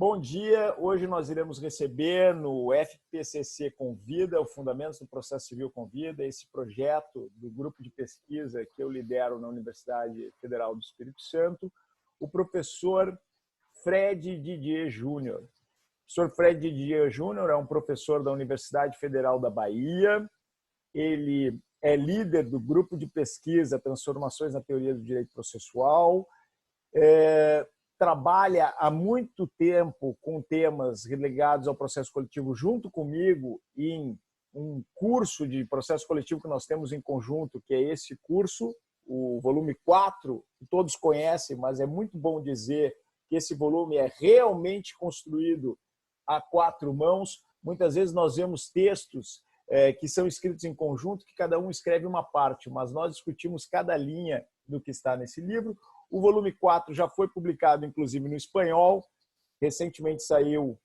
Bom dia, hoje nós iremos receber no FPCC Convida, o Fundamentos do Processo Civil Convida, esse projeto do grupo de pesquisa que eu lidero na Universidade Federal do Espírito Santo, o professor Fred Didier Júnior. O professor Fred Didier Júnior é um professor da Universidade Federal da Bahia, ele é líder do grupo de pesquisa Transformações na Teoria do Direito Processual, trabalha há muito tempo com temas ligados ao processo coletivo junto comigo em um curso de processo coletivo que nós temos em conjunto, que é esse curso, o volume 4, que todos conhecem, mas é muito bom dizer que esse volume é realmente construído a quatro mãos. Muitas vezes nós vemos textos que são escritos em conjunto, que cada um escreve uma parte, mas nós discutimos cada linha do que está nesse livro. O volume 4 já foi publicado, inclusive, no espanhol. Recentemente saiu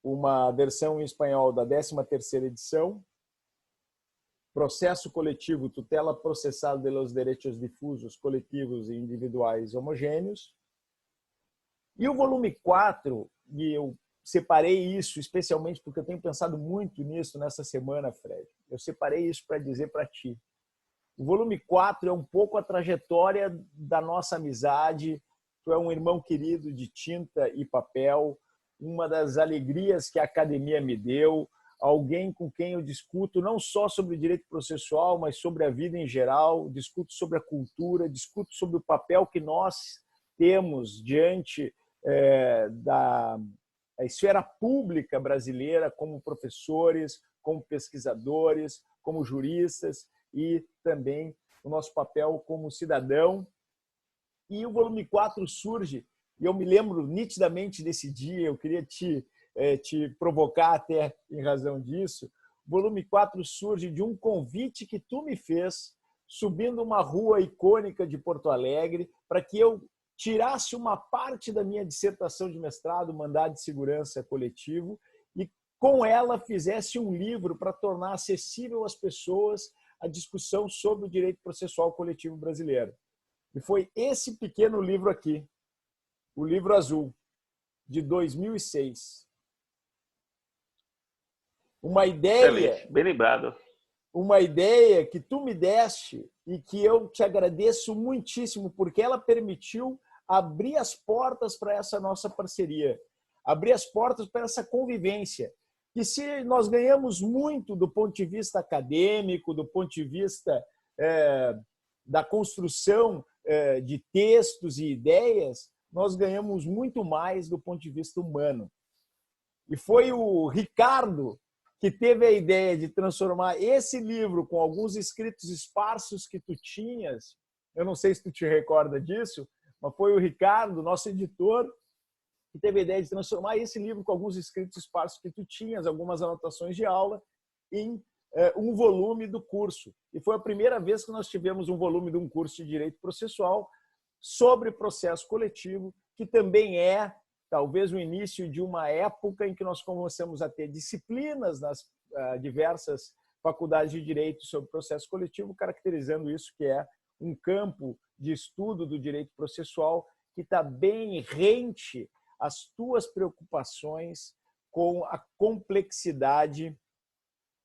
uma versão em espanhol da 13ª edição. Processo coletivo, tutela processal de los derechos difusos, coletivos e individuais homogêneos. E o volume 4, e eu separei isso especialmente porque eu tenho pensado muito nisso nessa semana, Fred. Eu separei isso para dizer para ti. O volume 4 é um pouco a trajetória da nossa amizade. Tu é um irmão querido de tinta e papel, uma das alegrias que a academia me deu, alguém com quem eu discuto não só sobre direito processual, mas sobre a vida em geral, discuto sobre a cultura, discuto sobre o papel que nós temos diante da esfera pública brasileira como professores, como pesquisadores, como juristas, e também o nosso papel como cidadão. E o volume 4 surge, e eu me lembro nitidamente desse dia, eu queria te provocar até em razão disso. O volume 4 surge de um convite que tu me fez, subindo uma rua icônica de Porto Alegre, para que eu tirasse uma parte da minha dissertação de mestrado, Mandado de Segurança Coletivo, e com ela fizesse um livro para tornar acessível às pessoas a discussão sobre o direito processual coletivo brasileiro. E foi esse pequeno livro aqui, o Livro Azul, de 2006. Uma ideia... Excelente, bem lembrado. Uma ideia que tu me deste e que eu te agradeço muitíssimo, porque ela permitiu abrir as portas para essa nossa parceria, abrir as portas para essa convivência. E se nós ganhamos muito do ponto de vista acadêmico, do ponto de vista da construção de textos e ideias, nós ganhamos muito mais do ponto de vista humano. E foi o Ricardo que teve a ideia de transformar esse livro com alguns escritos esparsos que tu tinhas, eu não sei se tu te recorda disso, mas foi o Ricardo, nosso editor, que teve a ideia de transformar esse livro com alguns escritos esparsos que tu tinhas, algumas anotações de aula, em um volume do curso. E foi a primeira vez que nós tivemos um volume de um curso de Direito Processual sobre processo coletivo, que também é, talvez, o início de uma época em que nós começamos a ter disciplinas nas diversas faculdades de Direito sobre processo coletivo, caracterizando isso que é um campo de estudo do direito processual que está bem rente às tuas preocupações com a complexidade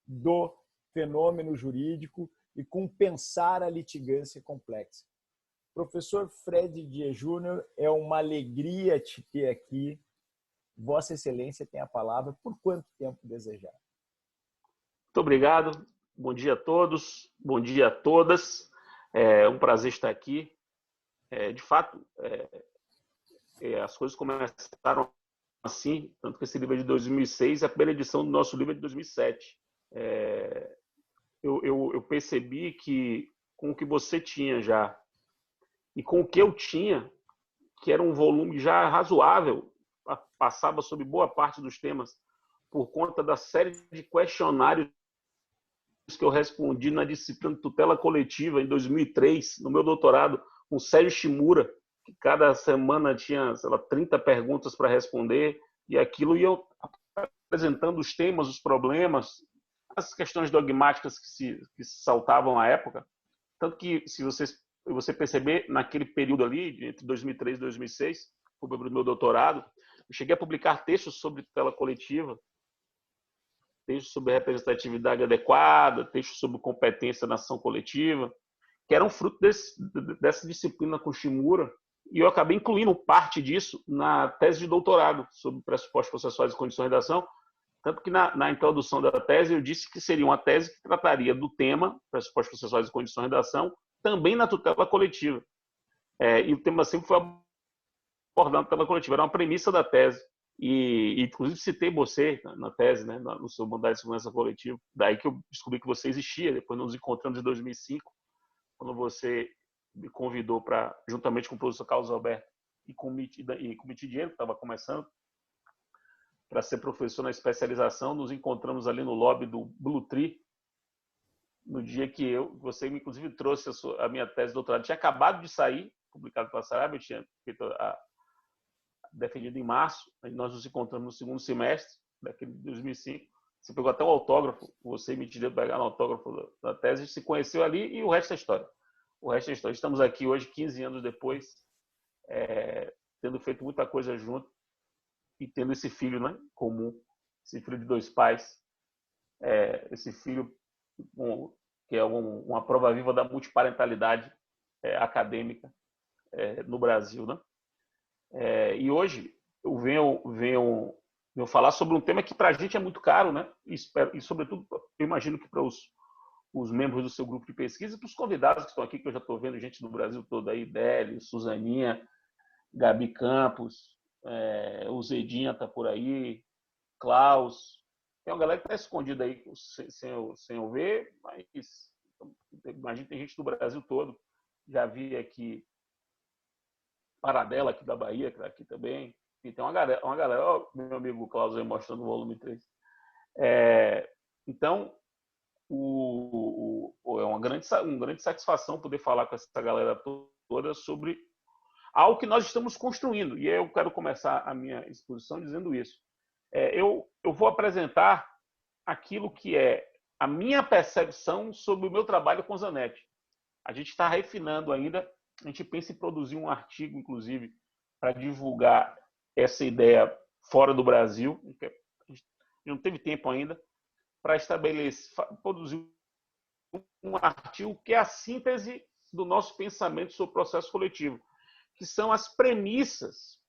do fenômeno jurídico e com pensar a litigância complexa. Professor Fred Didier Júnior, é uma alegria te ter aqui. Vossa Excelência tem a palavra por quanto tempo desejar. Muito obrigado. Bom dia a todos, bom dia a todas. É um prazer estar aqui. De fato, as coisas começaram assim, tanto que esse livro é de 2006 e a primeira edição do nosso livro é de 2007. Eu percebi que com o que você tinha já e com o que eu tinha, que era um volume já razoável, passava sobre boa parte dos temas por conta da série de questionários que eu respondi na disciplina de tutela coletiva em 2003, no meu doutorado, com Sérgio Shimura, que cada semana tinha, sei lá, 30 perguntas para responder, e aquilo ia apresentando os temas, os problemas, as questões dogmáticas que se saltavam à época. Tanto que, se você perceber, naquele período ali, entre 2003 e 2006, foi o meu doutorado, Eu cheguei a publicar textos sobre tutela coletiva, textos sobre representatividade adequada, textos sobre competência na ação coletiva, que eram fruto dessa disciplina com Shimura, e eu acabei incluindo parte disso na tese de doutorado sobre pressupostos processuais e condições de ação, tanto que na introdução da tese eu disse que seria uma tese que trataria do tema pressupostos processuais e condições de ação também na tutela coletiva. E o tema sempre foi abordado na tutela coletiva, era uma premissa da tese. E inclusive citei você na tese, né, no seu mandato de segurança coletiva, daí que eu descobri que você existia, depois nos encontramos em 2005, quando você me convidou para, juntamente com o professor Carlos Alberto e com o Mitidiano, que estava começando, para ser professor na especialização, nos encontramos ali no lobby do Blue Tree, no dia que você inclusive trouxe a minha tese de doutorado, tinha acabado de sair, publicado pela Saraiva, eu tinha feito defendido em março, nós nos encontramos no segundo semestre daquele de 2005, você pegou até um autógrafo, você me tirou para pegar um autógrafo da tese, a gente se conheceu ali e o resto é história. O resto é história. Estamos aqui hoje, 15 anos depois, tendo feito muita coisa junto e tendo esse filho, né, comum, esse filho de 2 pais, esse filho que é uma prova viva da multiparentalidade acadêmica no Brasil, né? E hoje eu venho falar sobre um tema que para a gente é muito caro, né? E sobretudo, eu imagino que para os membros do seu grupo de pesquisa e para os convidados que estão aqui, que eu já estou vendo gente do Brasil todo aí, Délio, Suzaninha, Gabi Campos, o Zedinha está por aí, Klaus. Tem uma galera que está escondida aí sem eu ver, mas imagino que tem gente do Brasil todo. Já vi aqui Paradela, aqui da Bahia, que está aqui também. E tem uma galera, ó, meu amigo Klaus aí mostrando o volume 3. Então, é uma grande satisfação poder falar com essa galera toda sobre algo que nós estamos construindo. E eu quero começar a minha exposição dizendo isso. Eu vou apresentar aquilo que é a minha percepção sobre o meu trabalho com o Zanetti. A gente está refinando ainda, a gente pensa em produzir um artigo, inclusive, para divulgar essa ideia fora do Brasil. A gente não teve tempo ainda para produzir um artigo que é a síntese do nosso pensamento sobre o processo coletivo, que são as premissas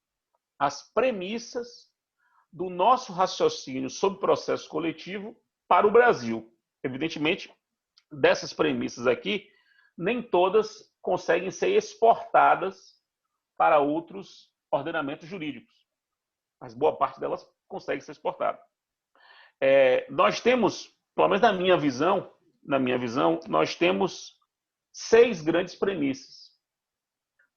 do nosso raciocínio sobre o processo coletivo para o Brasil. Evidentemente, dessas premissas aqui, nem todas conseguem ser exportadas para outros ordenamentos jurídicos, mas boa parte delas consegue ser exportada. Nós temos, pelo menos na minha visão, nós temos 6 grandes premissas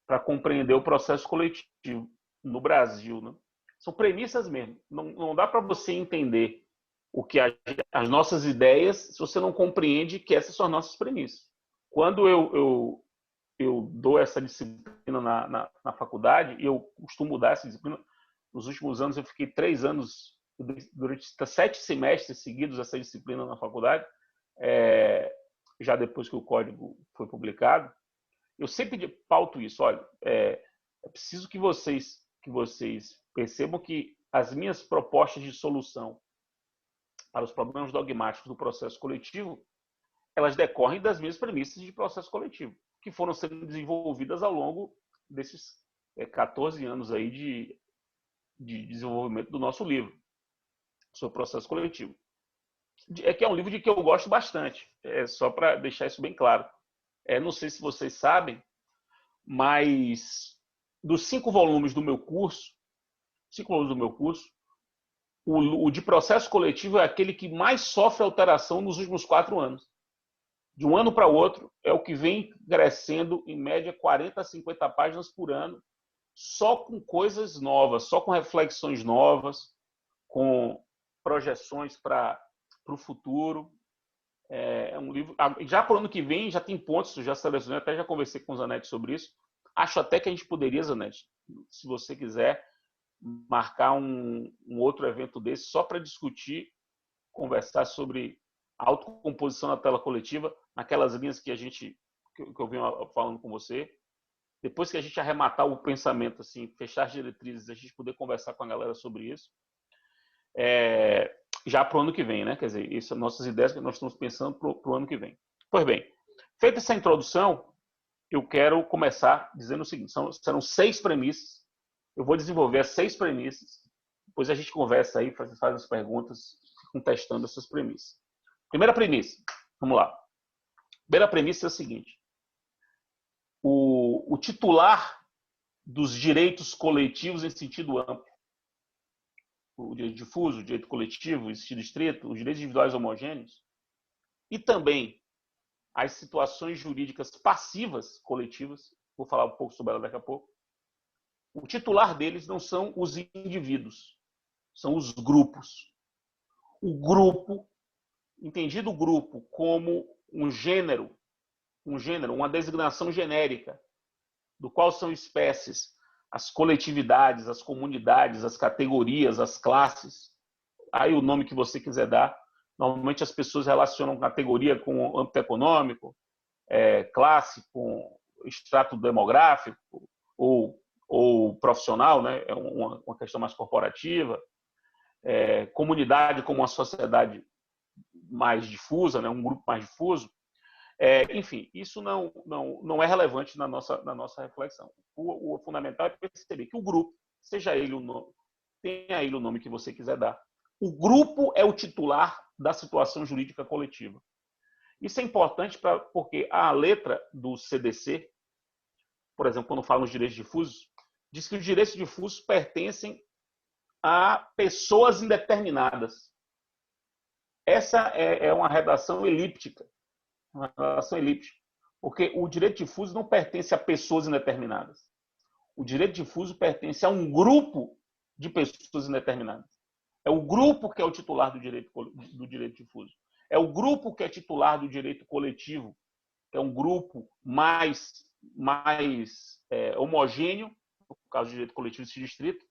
para compreender o processo coletivo no Brasil, né? São premissas mesmo. Não dá para você entender o que as nossas ideias se você não compreende que essas são as nossas premissas. Quando eu dou essa disciplina na faculdade, e eu costumo dar essa disciplina, nos últimos anos eu fiquei 3 anos, durante 7 semestres seguidos essa disciplina na faculdade, já depois que o código foi publicado, eu sempre pauto isso. Olha, é preciso que vocês percebam que as minhas propostas de solução para os problemas dogmáticos do processo coletivo, elas decorrem das minhas premissas de processo coletivo, que foram sendo desenvolvidas ao longo desses 14 anos aí de desenvolvimento do nosso livro sobre processo coletivo. Que é um livro de que eu gosto bastante, só para deixar isso bem claro. Não sei se vocês sabem, mas dos 5 volumes do meu curso, o de processo coletivo é aquele que mais sofre alteração nos últimos 4 anos. De um ano para o outro, é o que vem crescendo, em média, 40 a 50 páginas por ano, só com coisas novas, só com reflexões novas, com projeções para o futuro. É um livro. Já para o ano que vem, já tem pontos, já selecionei, até já conversei com o Zanetti sobre isso. Acho até que a gente poderia, Zanetti, se você quiser, marcar um outro evento desse só para discutir, conversar sobre a autocomposição na tela coletiva, naquelas linhas que eu venho falando com você. depois que a gente arrematar o pensamento, assim, fechar as diretrizes, a gente poder conversar com a galera sobre isso, já para o ano que vem, né? Quer dizer, essas são nossas ideias que nós estamos pensando para o ano que vem. Pois bem, feita essa introdução, eu quero começar dizendo o seguinte, serão 6 premissas, eu vou desenvolver as 6 premissas, depois a gente conversa aí, faz as perguntas, ficam testando essas premissas. Primeira premissa, vamos lá. Primeira premissa é a seguinte, o titular dos direitos coletivos em sentido amplo, o direito difuso, o direito coletivo, em sentido estrito, os direitos individuais homogêneos, e também as situações jurídicas passivas coletivas, vou falar um pouco sobre ela daqui a pouco, o titular deles não são os indivíduos, são os grupos. O grupo, entendido o grupo como um gênero, uma designação genérica, do qual são espécies as coletividades, as comunidades, as categorias, as classes, aí o nome que você quiser dar. Normalmente as pessoas relacionam categoria com âmbito econômico, classe com extrato demográfico ou profissional, né? É uma questão mais corporativa, comunidade como uma sociedade mais difusa, né? Um grupo mais difuso. Enfim, isso não é relevante na nossa reflexão. O fundamental é perceber que o grupo, seja ele o nome, tenha ele o nome que você quiser dar, o grupo é o titular da situação jurídica coletiva. Isso é importante porque a letra do CDC, por exemplo, quando fala nos direitos difusos, diz que os direitos difusos pertencem a pessoas indeterminadas. Essa é uma redação elíptica. Uma relação elíptica, porque o direito difuso não pertence a pessoas indeterminadas. O direito difuso pertence a um grupo de pessoas indeterminadas. É o grupo que é o titular do direito difuso. É o grupo que é titular do direito coletivo, que é um grupo mais homogêneo, no caso do direito coletivo de distrito,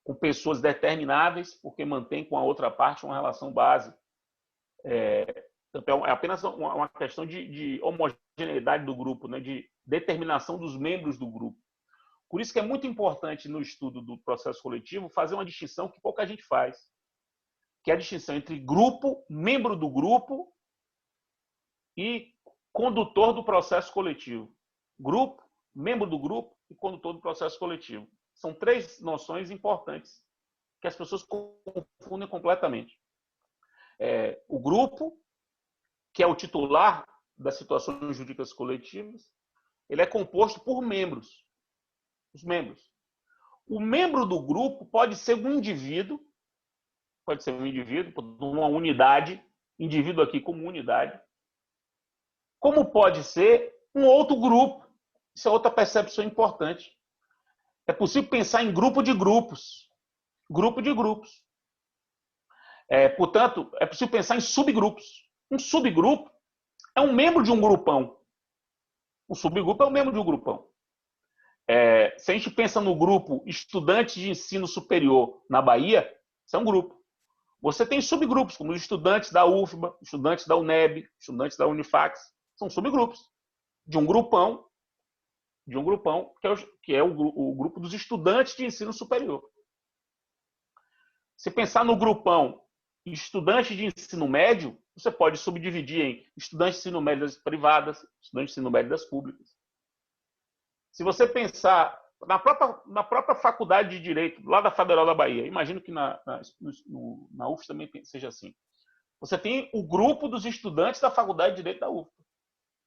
com pessoas determináveis, porque mantém com a outra parte uma relação base. Então, é apenas uma questão de homogeneidade do grupo, né? De determinação dos membros do grupo. Por isso que é muito importante no estudo do processo coletivo fazer uma distinção que pouca gente faz, que é a distinção entre grupo, membro do grupo e condutor do processo coletivo. Grupo, membro do grupo e condutor do processo coletivo. São 3 noções importantes que as pessoas confundem completamente. O grupo, que é o titular das situações jurídicas coletivas, ele é composto por membros. Os membros. O membro do grupo pode ser um indivíduo, uma unidade, indivíduo aqui como unidade, como pode ser um outro grupo. Isso é outra percepção importante. É possível pensar em grupo de grupos. Grupo de grupos. Portanto, é possível pensar em subgrupos. Um subgrupo é um membro de um grupão. Um subgrupo é um membro de um grupão. Se a gente pensa no grupo estudantes de ensino superior na Bahia, isso é um grupo. Você tem subgrupos, como os estudantes da UFBA, estudantes da UNEB, estudantes da Unifax. São subgrupos de um grupão que é o grupo dos estudantes de ensino superior. Se pensar no grupão estudantes de ensino médio, você pode subdividir em estudantes de ensino médio das privadas, estudantes de ensino médio das públicas. Se você pensar na própria faculdade de Direito, lá da Federal da Bahia, imagino que na UF também seja assim. Você tem o grupo dos estudantes da Faculdade de Direito da UF.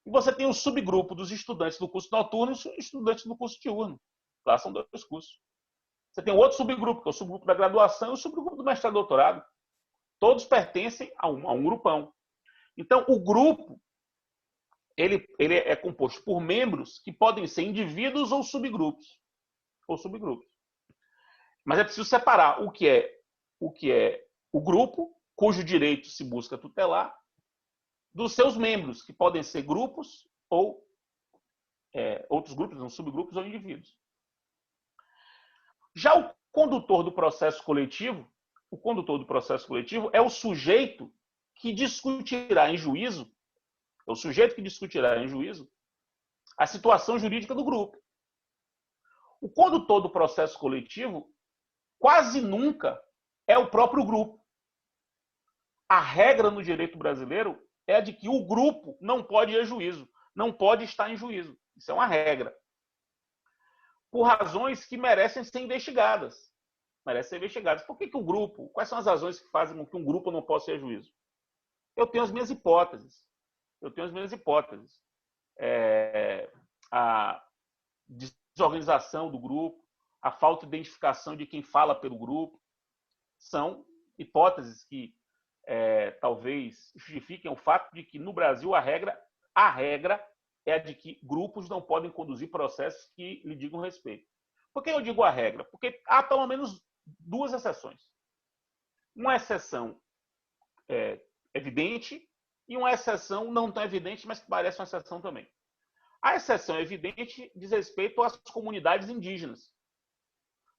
E você tem o subgrupo dos estudantes do curso noturno e estudantes do curso diurno. Lá são 2 cursos. Você tem outro subgrupo, que é o subgrupo da graduação e o subgrupo do mestrado e doutorado. Todos pertencem a um grupão. Então, o grupo ele é composto por membros que podem ser indivíduos ou subgrupos. Mas é preciso separar o que é o grupo, cujo direito se busca tutelar, dos seus membros, que podem ser grupos ou outros grupos, subgrupos ou indivíduos. Já o condutor do processo coletivo é o sujeito que discutirá em juízo, a situação jurídica do grupo. O condutor do processo coletivo quase nunca é o próprio grupo. A regra no direito brasileiro é a de que o grupo não pode ir a juízo, não pode estar em juízo. Isso é uma regra. Por razões que merecem ser investigadas. Merecem ser investigadas. Por que o grupo? Quais são as razões que fazem com que um grupo não possa ir a juízo? Eu tenho as minhas hipóteses. A desorganização do grupo, a falta de identificação de quem fala pelo grupo, são hipóteses que talvez justifiquem o fato de que no Brasil a regra é a de que grupos não podem conduzir processos que lhe digam respeito. Por que eu digo a regra? Porque há pelo menos duas exceções. Uma exceção evidente e uma exceção não tão evidente, mas que parece uma exceção também. A exceção evidente diz respeito às comunidades indígenas,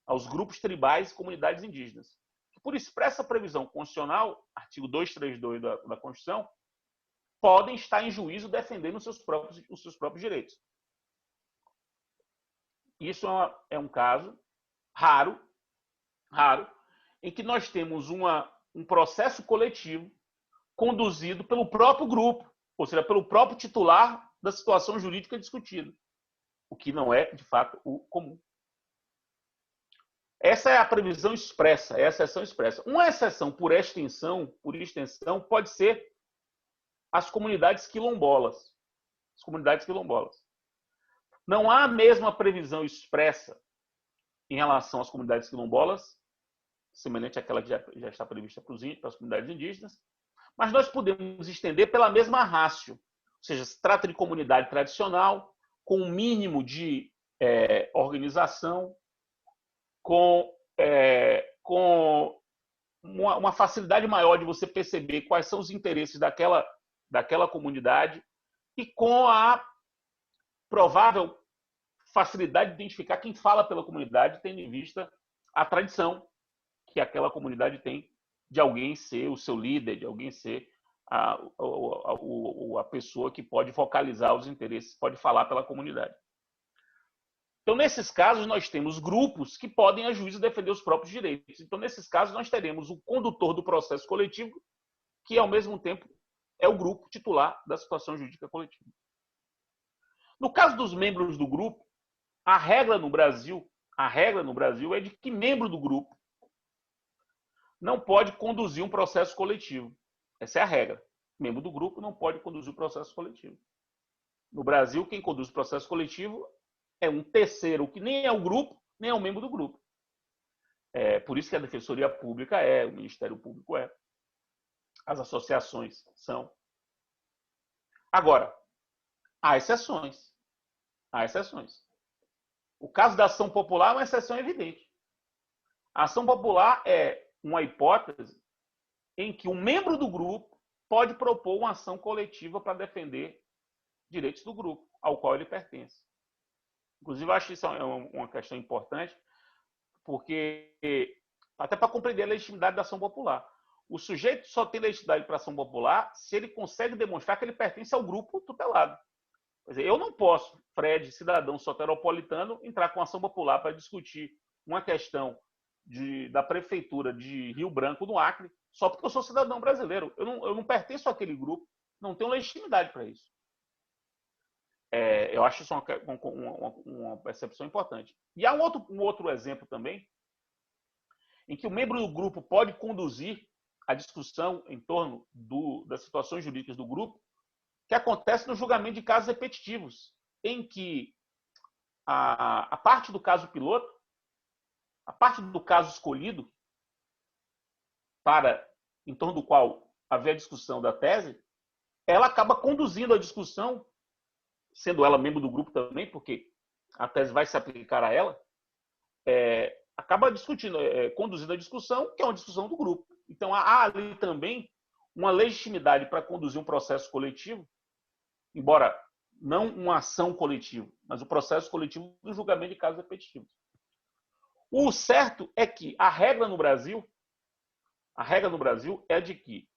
aos grupos tribais e comunidades indígenas. Por expressa previsão constitucional, artigo 232 da Constituição, podem estar em juízo defendendo os seus próprios direitos. Isso é um caso raro, em que nós temos um processo coletivo conduzido pelo próprio grupo, ou seja, pelo próprio titular da situação jurídica discutida, o que não é, de fato, o comum. Essa é a previsão expressa, é a exceção expressa. Uma exceção por extensão, pode ser as comunidades quilombolas. Não há a mesma previsão expressa em relação às comunidades quilombolas, semelhante àquela que já está prevista para as comunidades indígenas, mas nós podemos estender pela mesma ratio, ou seja, se trata de comunidade tradicional, com um mínimo de organização, com uma facilidade maior de você perceber quais são os interesses daquela comunidade e com a provável facilidade de identificar quem fala pela comunidade, tendo em vista a tradição que aquela comunidade tem de alguém ser o seu líder, de alguém ser a pessoa que pode focalizar os interesses, pode falar pela comunidade. Então, nesses casos, nós temos grupos que podem a juízo defender os próprios direitos. Então, nesses casos, nós teremos o condutor do processo coletivo, que, ao mesmo tempo, é o grupo titular da situação jurídica coletiva. No caso dos membros do grupo, a regra no Brasil é de que membro do grupo não pode conduzir um processo coletivo. Essa é a regra. Membro do grupo não pode conduzir o processo coletivo. No Brasil, quem conduz o processo coletivo é um terceiro, que nem é o grupo, nem é o membro do grupo. Por isso que a Defensoria Pública o Ministério Público as associações são. Agora, há exceções. O caso da ação popular é uma exceção evidente. A ação popular é uma hipótese em que um membro do grupo pode propor uma ação coletiva para defender direitos do grupo ao qual ele pertence. Inclusive, eu acho que isso é uma questão importante, porque até para compreender a legitimidade da ação popular. O sujeito só tem legitimidade para a ação popular se ele consegue demonstrar que ele pertence ao grupo tutelado. Quer dizer, eu não posso, Fred, cidadão soteropolitano, entrar com ação popular para discutir uma questão da prefeitura de Rio Branco, no Acre, só porque eu sou cidadão brasileiro. Eu não pertenço àquele grupo, não tenho legitimidade para isso. Eu acho isso uma percepção importante. E há um outro exemplo também, em que o membro do grupo pode conduzir a discussão em torno das situações jurídicas do grupo, que acontece no julgamento de casos repetitivos, em que a parte do caso piloto, a parte do caso escolhido, em torno do qual havia a discussão da tese, ela acaba conduzindo a discussão, sendo ela membro do grupo também, porque a tese vai se aplicar a ela, acaba conduzindo a discussão, que é uma discussão do grupo. Então, há ali também uma legitimidade para conduzir um processo coletivo, embora não uma ação coletiva, mas o processo coletivo do julgamento de casos repetitivos. O certo é que a regra no Brasil é de que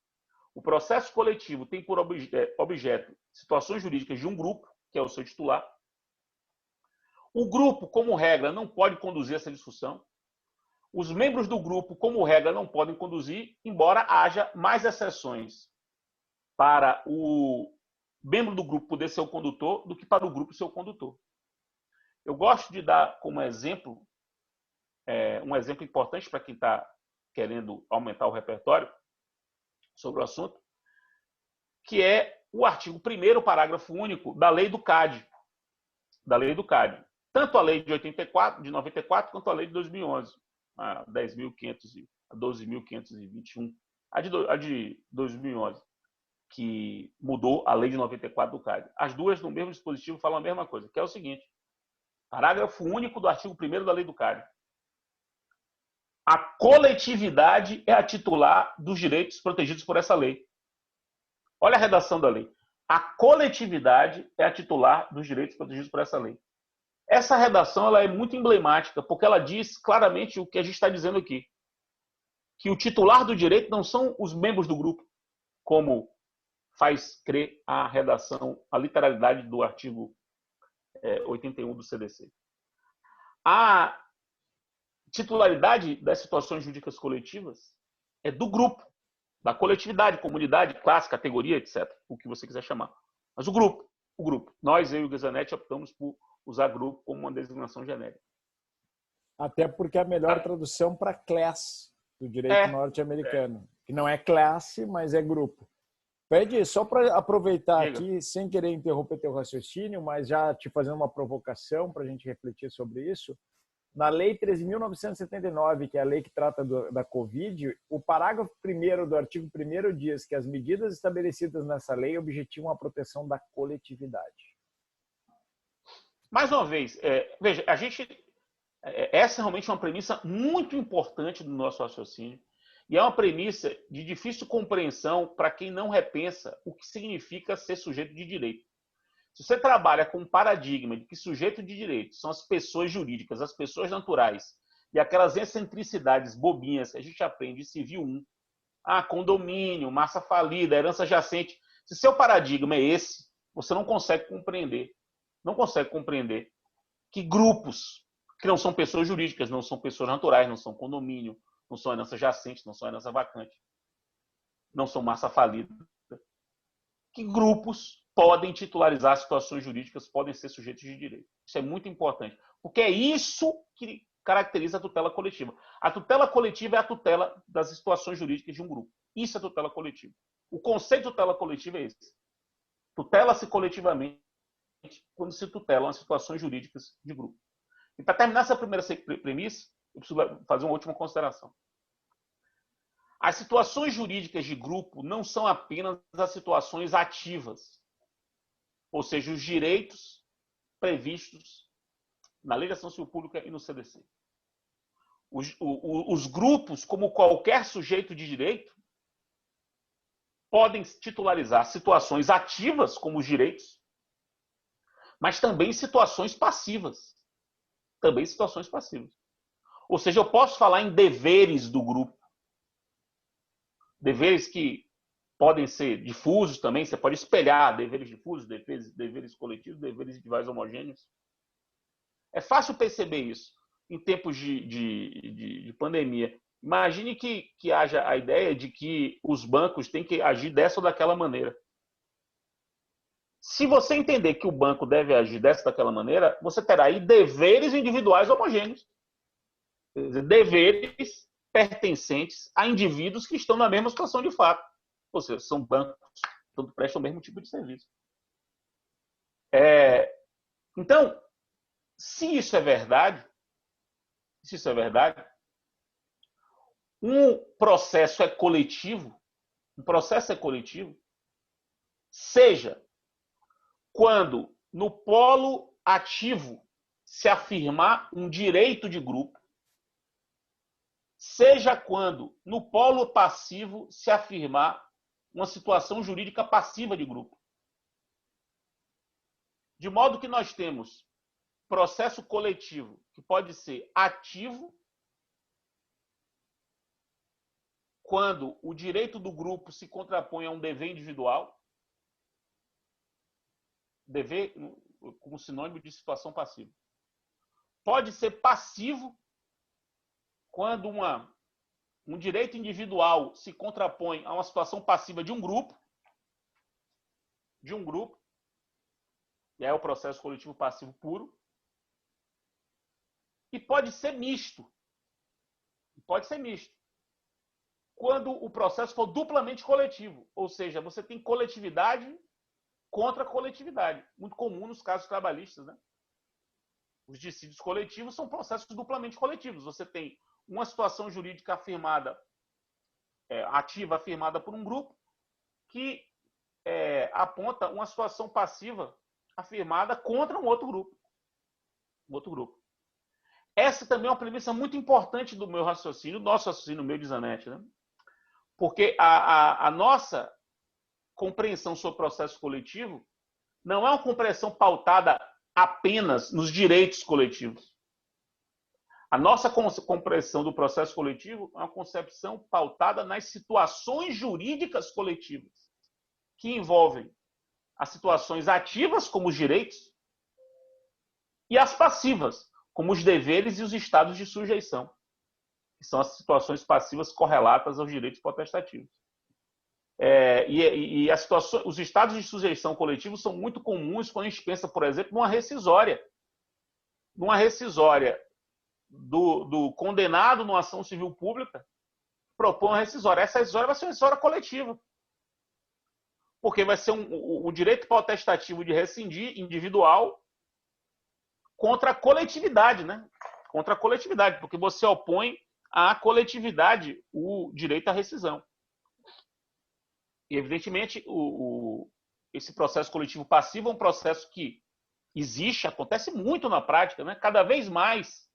o processo coletivo tem por objeto situações jurídicas de um grupo, que é o seu titular, O grupo, como regra, não pode conduzir essa discussão. Os membros do grupo, como regra, não podem conduzir, embora haja mais exceções para o membro do grupo poder ser o condutor do que para o grupo ser o condutor. Eu gosto de dar como exemplo, um exemplo importante para quem está querendo aumentar o repertório sobre o assunto, que é o artigo 1º, parágrafo único da lei do CAD. Da lei do CAD. Tanto a lei de 94, quanto a lei de 2011, a 12.521, a de 2011, que mudou a lei de 94 do CAD. As duas, no mesmo dispositivo, falam a mesma coisa, que é o seguinte: parágrafo único do artigo 1º da lei do CAD. A coletividade é a titular dos direitos protegidos por essa lei. Olha a redação da lei. A coletividade é a titular dos direitos protegidos por essa lei. Essa redação ela é muito emblemática, porque ela diz claramente o que a gente está dizendo aqui. Que o titular do direito não são os membros do grupo, como faz crer a redação, a literalidade do artigo 81 do CDC. A titularidade das situações jurídicas coletivas é do grupo, da coletividade, comunidade, classe, categoria, etc. O que você quiser chamar. Mas o grupo. Nós, eu e o Guezanetti, optamos por usar grupo como uma designação genérica. Até porque é a melhor tradução para class do direito norte-americano. Que não é classe, mas é grupo. Pede, só para aproveitar aqui, sem querer interromper teu raciocínio, mas já te fazendo uma provocação para a gente refletir sobre isso. Na Lei 13.979, que é a lei que trata da Covid, o parágrafo 1º do artigo 1º diz que as medidas estabelecidas nessa lei objetivam a proteção da coletividade. Mais uma vez, veja, essa é realmente uma premissa muito importante do nosso raciocínio e é uma premissa de difícil compreensão para quem não repensa o que significa ser sujeito de direito. Se você trabalha com um paradigma de que sujeito de direito são as pessoas jurídicas, as pessoas naturais, e aquelas excentricidades bobinhas que a gente aprende em Civil 1, condomínio, massa falida, herança jacente, se seu paradigma é esse, você não consegue compreender. Não consegue compreender que grupos que não são pessoas jurídicas, não são pessoas naturais, não são condomínio, não são herança jacente, não são herança vacante, não são massa falida, que grupos podem titularizar situações jurídicas, podem ser sujeitos de direito. Isso é muito importante, porque é isso que caracteriza a tutela coletiva. A tutela coletiva é a tutela das situações jurídicas de um grupo. Isso é tutela coletiva. O conceito de tutela coletiva é esse. Tutela-se coletivamente quando se tutelam as situações jurídicas de grupo. E para terminar essa primeira premissa, eu preciso fazer uma última consideração. As situações jurídicas de grupo não são apenas as situações ativas, ou seja, os direitos previstos na Lei de Ação Civil Pública e no CDC. Os grupos, como qualquer sujeito de direito, podem titularizar situações ativas, como os direitos, mas também situações passivas. Também situações passivas. Ou seja, eu posso falar em deveres do grupo. Deveres que podem ser difusos também, você pode espelhar deveres difusos, deveres coletivos, deveres individuais homogêneos. É fácil perceber isso em tempos de pandemia. Imagine que haja a ideia de que os bancos têm que agir dessa ou daquela maneira. Se você entender que o banco deve agir dessa ou daquela maneira, você terá aí deveres individuais homogêneos. Quer dizer, deveres pertencentes a indivíduos que estão na mesma situação de fato. Ou seja, são bancos, todos prestam o mesmo tipo de serviço. Então, se isso é verdade, um processo é coletivo, seja quando no polo ativo se afirmar um direito de grupo, seja quando no polo passivo se afirmar uma situação jurídica passiva de grupo. De modo que nós temos processo coletivo que pode ser ativo quando o direito do grupo se contrapõe a um dever individual, dever como sinônimo de situação passiva. pode ser passivo quando um direito individual se contrapõe a uma situação passiva de um grupo, e é o processo coletivo passivo puro, e pode ser misto. Quando o processo for duplamente coletivo, ou seja, você tem coletividade contra coletividade, muito comum nos casos trabalhistas, né? Os dissídios coletivos são processos duplamente coletivos. Você tem uma situação jurídica afirmada, ativa afirmada por um grupo, que aponta uma situação passiva afirmada contra um outro grupo. Essa também é uma premissa muito importante do meu raciocínio, do nosso raciocínio, meu de Zanetti, né? Porque a nossa compreensão sobre o processo coletivo não é uma compreensão pautada apenas nos direitos coletivos. A nossa compreensão do processo coletivo é uma concepção pautada nas situações jurídicas coletivas, que envolvem as situações ativas, como os direitos, e as passivas, como os deveres e os estados de sujeição, que são as situações passivas correlatas aos direitos potestativos. Os estados de sujeição coletivos são muito comuns quando a gente pensa, por exemplo, numa rescisória. Numa rescisória do condenado numa ação civil pública, propõe uma rescisória. Essa rescisória vai ser uma rescisória coletiva. Porque vai ser o direito potestativo de rescindir individual contra a coletividade, né? Contra a coletividade, porque você opõe à coletividade o direito à rescisão. E, evidentemente, esse processo coletivo passivo é um processo que existe, acontece muito na prática, né? Cada vez mais,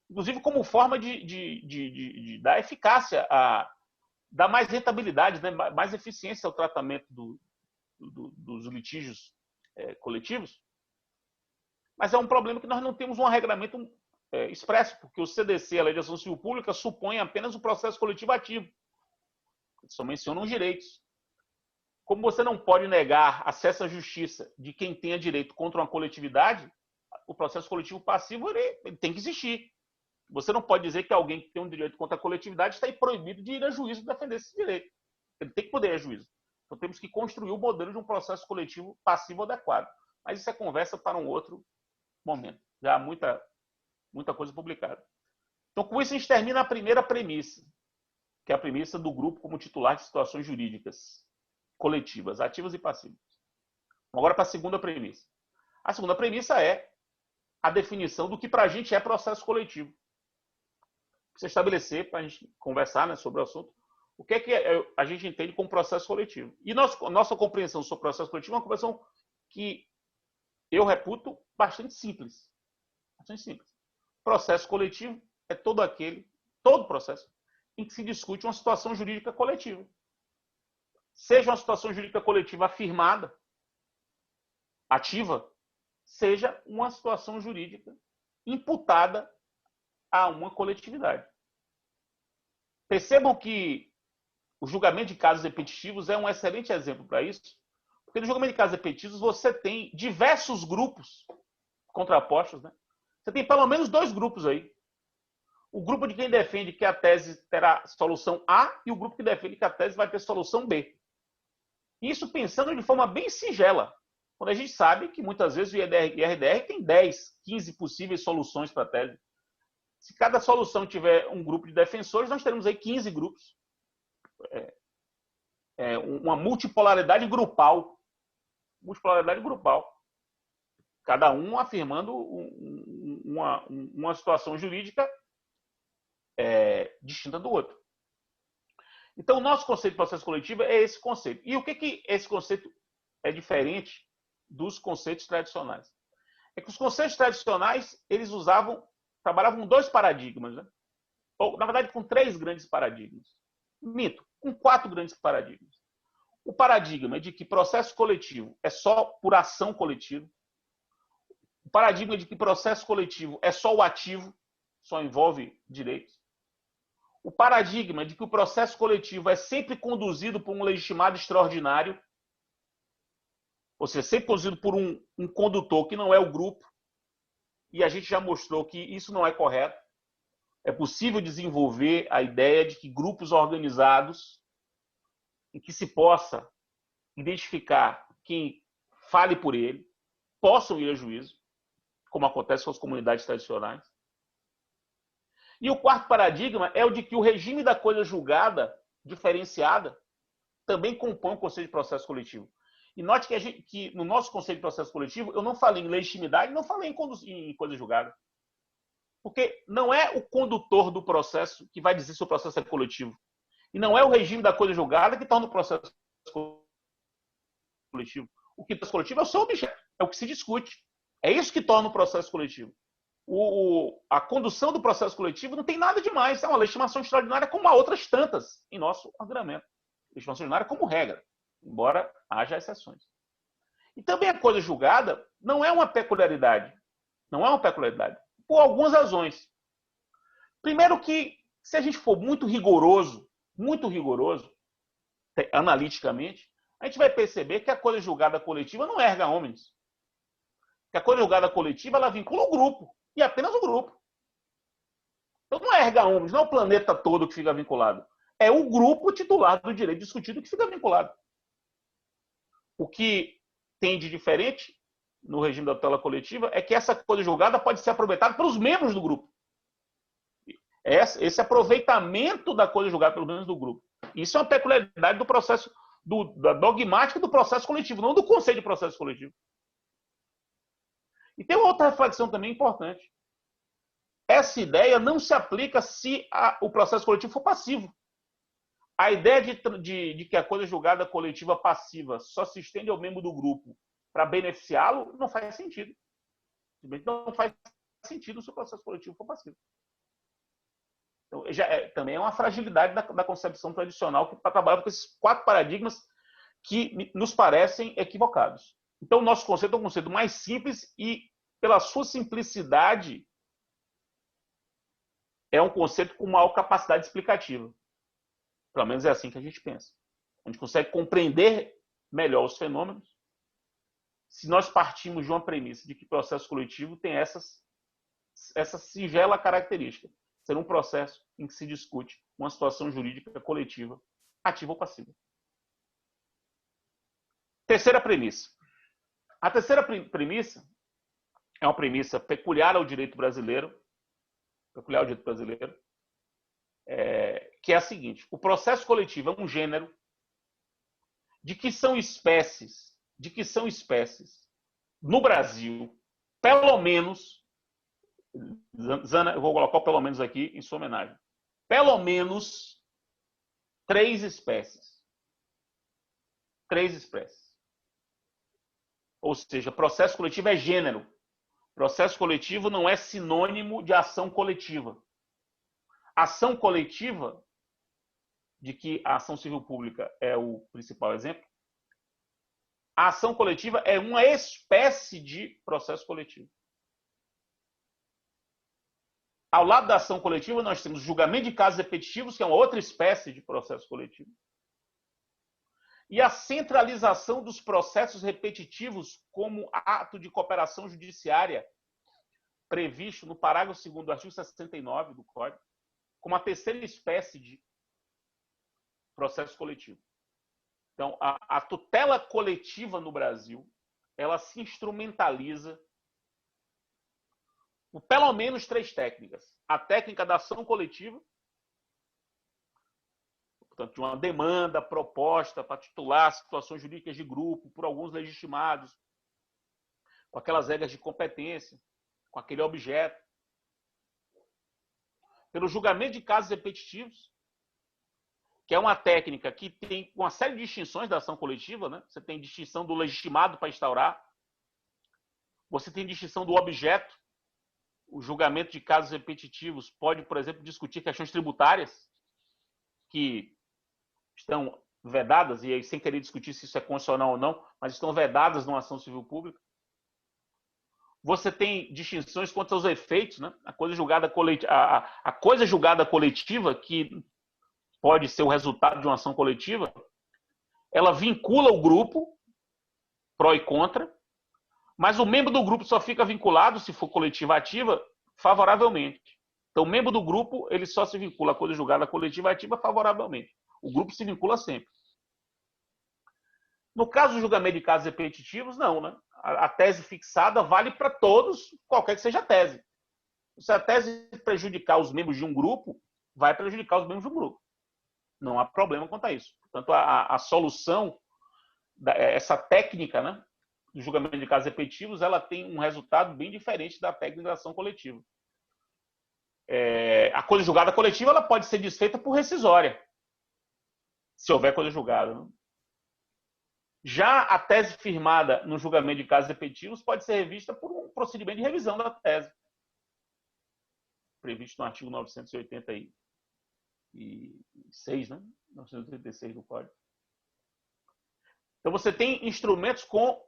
inclusive como forma de dar eficácia, dar mais rentabilidade, né? Mais eficiência ao tratamento dos litígios coletivos. Mas é um problema que nós não temos um regramento expresso, porque o CDC, a Lei de Ação Civil Pública, supõe apenas o processo coletivo ativo. Só menciona os direitos. Como você não pode negar acesso à justiça de quem tenha direito contra uma coletividade, o processo coletivo passivo ele tem que existir. Você não pode dizer que alguém que tem um direito contra a coletividade está proibido de ir a juízo defender esse direito. Ele tem que poder ir a juízo. Então temos que construir o modelo de um processo coletivo passivo adequado. Mas isso é conversa para um outro momento. Já há muita coisa publicada. Então, com isso, a gente termina a primeira premissa, que é a premissa do grupo como titular de situações jurídicas coletivas, ativas e passivas. Agora, para a segunda premissa. A segunda premissa é a definição do que para a gente é processo coletivo. Precisa estabelecer, para a gente conversar, né, sobre o assunto, o que é que a gente entende como processo coletivo. E nossa compreensão sobre processo coletivo é uma compreensão que eu reputo bastante simples. Bastante simples. Processo coletivo é todo processo em que se discute uma situação jurídica coletiva. Seja uma situação jurídica coletiva afirmada, ativa, seja uma situação jurídica imputada a uma coletividade. Percebam que o julgamento de casos repetitivos é um excelente exemplo para isso, porque no julgamento de casos repetitivos você tem diversos grupos contrapostos, né? Você tem pelo menos 2 grupos aí. O grupo de quem defende que a tese terá solução A e o grupo que defende que a tese vai ter solução B. Isso pensando de forma bem singela, quando a gente sabe que muitas vezes o IRDR tem 10, 15 possíveis soluções para a tese. Se cada solução tiver um grupo de defensores, nós teremos aí 15 grupos. Uma multipolaridade grupal. Cada um afirmando uma situação jurídica distinta do outro. Então, o nosso conceito de processo coletivo é esse conceito. E o que esse conceito é diferente dos conceitos tradicionais? É que os conceitos tradicionais, eles trabalhavam com 2 paradigmas, né? Ou, na verdade, com 3 grandes paradigmas. Minto, com 4 grandes paradigmas. O paradigma de que processo coletivo é só por ação coletiva. O paradigma de que processo coletivo é só o ativo, só envolve direitos. O paradigma de que o processo coletivo é sempre conduzido por um legitimado extraordinário, ou seja, sempre conduzido por um condutor que não é o grupo. e a gente já mostrou que isso não é correto. É possível desenvolver a ideia de que grupos organizados, em que se possa identificar quem fale por ele, possam ir a juízo, como acontece com as comunidades tradicionais. E o quarto paradigma é o de que o regime da coisa julgada, diferenciada, também compõe o conceito de processo coletivo. E note que no nosso conceito de processo coletivo, eu não falei em legitimidade, não falei em coisa julgada. Porque não é o condutor do processo que vai dizer se o processo é coletivo. E não é o regime da coisa julgada que torna o processo coletivo. O que torna coletivo é o seu objeto, é o que se discute. É isso que torna o processo coletivo. A condução do processo coletivo não tem nada demais. É uma legitimação extraordinária como há outras tantas em nosso ordenamento. Legitimação extraordinária como regra, embora haja exceções. E também a coisa julgada não é uma peculiaridade. Não é uma peculiaridade. Por algumas razões. Primeiro que, se a gente for muito rigoroso, analiticamente, a gente vai perceber que a coisa julgada coletiva não é erga omnes. Que a coisa julgada coletiva, ela vincula o grupo, e apenas o grupo. Então não é erga omnes, não é o planeta todo que fica vinculado. É o grupo titular do direito discutido que fica vinculado. O que tem de diferente no regime da tutela coletiva é que essa coisa julgada pode ser aproveitada pelos membros do grupo. Esse aproveitamento da coisa julgada pelos membros do grupo. Isso é uma peculiaridade do processo, da dogmática do processo coletivo, não do conceito de processo coletivo. E tem uma outra reflexão também importante. Essa ideia não se aplica se o processo coletivo for passivo. A ideia de que a coisa julgada coletiva passiva só se estende ao membro do grupo para beneficiá-lo não faz sentido. Não faz sentido se o processo coletivo for passivo. Então, também é uma fragilidade da concepção tradicional que trabalha com esses quatro paradigmas que nos parecem equivocados. Então, o nosso conceito é um conceito mais simples e, pela sua simplicidade, é um conceito com maior capacidade explicativa. Pelo menos é assim que a gente pensa. A gente consegue compreender melhor os fenômenos se nós partimos de uma premissa de que o processo coletivo tem essa singela característica. Ser um processo em que se discute uma situação jurídica coletiva, ativa ou passiva. Terceira premissa. A terceira premissa é uma premissa peculiar ao direito brasileiro, que é a seguinte: o processo coletivo é um gênero de que são espécies no Brasil, pelo menos, Zana, eu vou colocar pelo menos aqui em sua homenagem, pelo menos 3 espécies. 3 espécies. Ou seja, processo coletivo é gênero. Processo coletivo não é sinônimo de ação coletiva. Ação coletiva, de que a ação civil pública é o principal exemplo, a ação coletiva é uma espécie de processo coletivo. Ao lado da ação coletiva, nós temos julgamento de casos repetitivos, que é uma outra espécie de processo coletivo. E a centralização dos processos repetitivos como ato de cooperação judiciária, previsto no parágrafo 2º do artigo 69 do Código, como a terceira espécie de processo coletivo. Então, a tutela coletiva no Brasil, ela se instrumentaliza por pelo menos 3 técnicas. A técnica da ação coletiva, portanto, de uma demanda proposta para titular situações jurídicas de grupo por alguns legitimados, com aquelas regras de competência, com aquele objeto. Pelo julgamento de casos repetitivos, que é uma técnica que tem uma série de distinções da ação coletiva, né? Você tem distinção do legitimado para instaurar, você tem distinção do objeto. O julgamento de casos repetitivos pode, por exemplo, discutir questões tributárias que estão vedadas, e aí sem querer discutir se isso é constitucional ou não, mas estão vedadas numa ação civil pública. Você tem distinções quanto aos efeitos, né? A coisa julgada coletiva, que pode ser o resultado de uma ação coletiva, ela vincula o grupo, pró e contra, Mas o membro do grupo só fica vinculado, se for coletiva ativa, favoravelmente. Então, o membro do grupo ele só se vincula à coisa julgada coletiva ativa favoravelmente. O grupo se vincula sempre. No caso do julgamento de casos repetitivos, não, né? A tese fixada vale para todos, qualquer que seja a tese. Se a tese prejudicar os membros de um grupo, vai prejudicar os membros de um grupo. Não há problema quanto a isso. Portanto, a solução, essa técnica, né, do julgamento de casos repetitivos, ela tem um resultado bem diferente da técnica da ação coletiva. A coisa julgada coletiva ela pode ser desfeita por rescisória, se houver coisa julgada, né? Já a tese firmada no julgamento de casos repetitivos pode ser revista por um procedimento de revisão da tese, previsto no artigo 986, né? 986 do Código. Então, você tem instrumentos com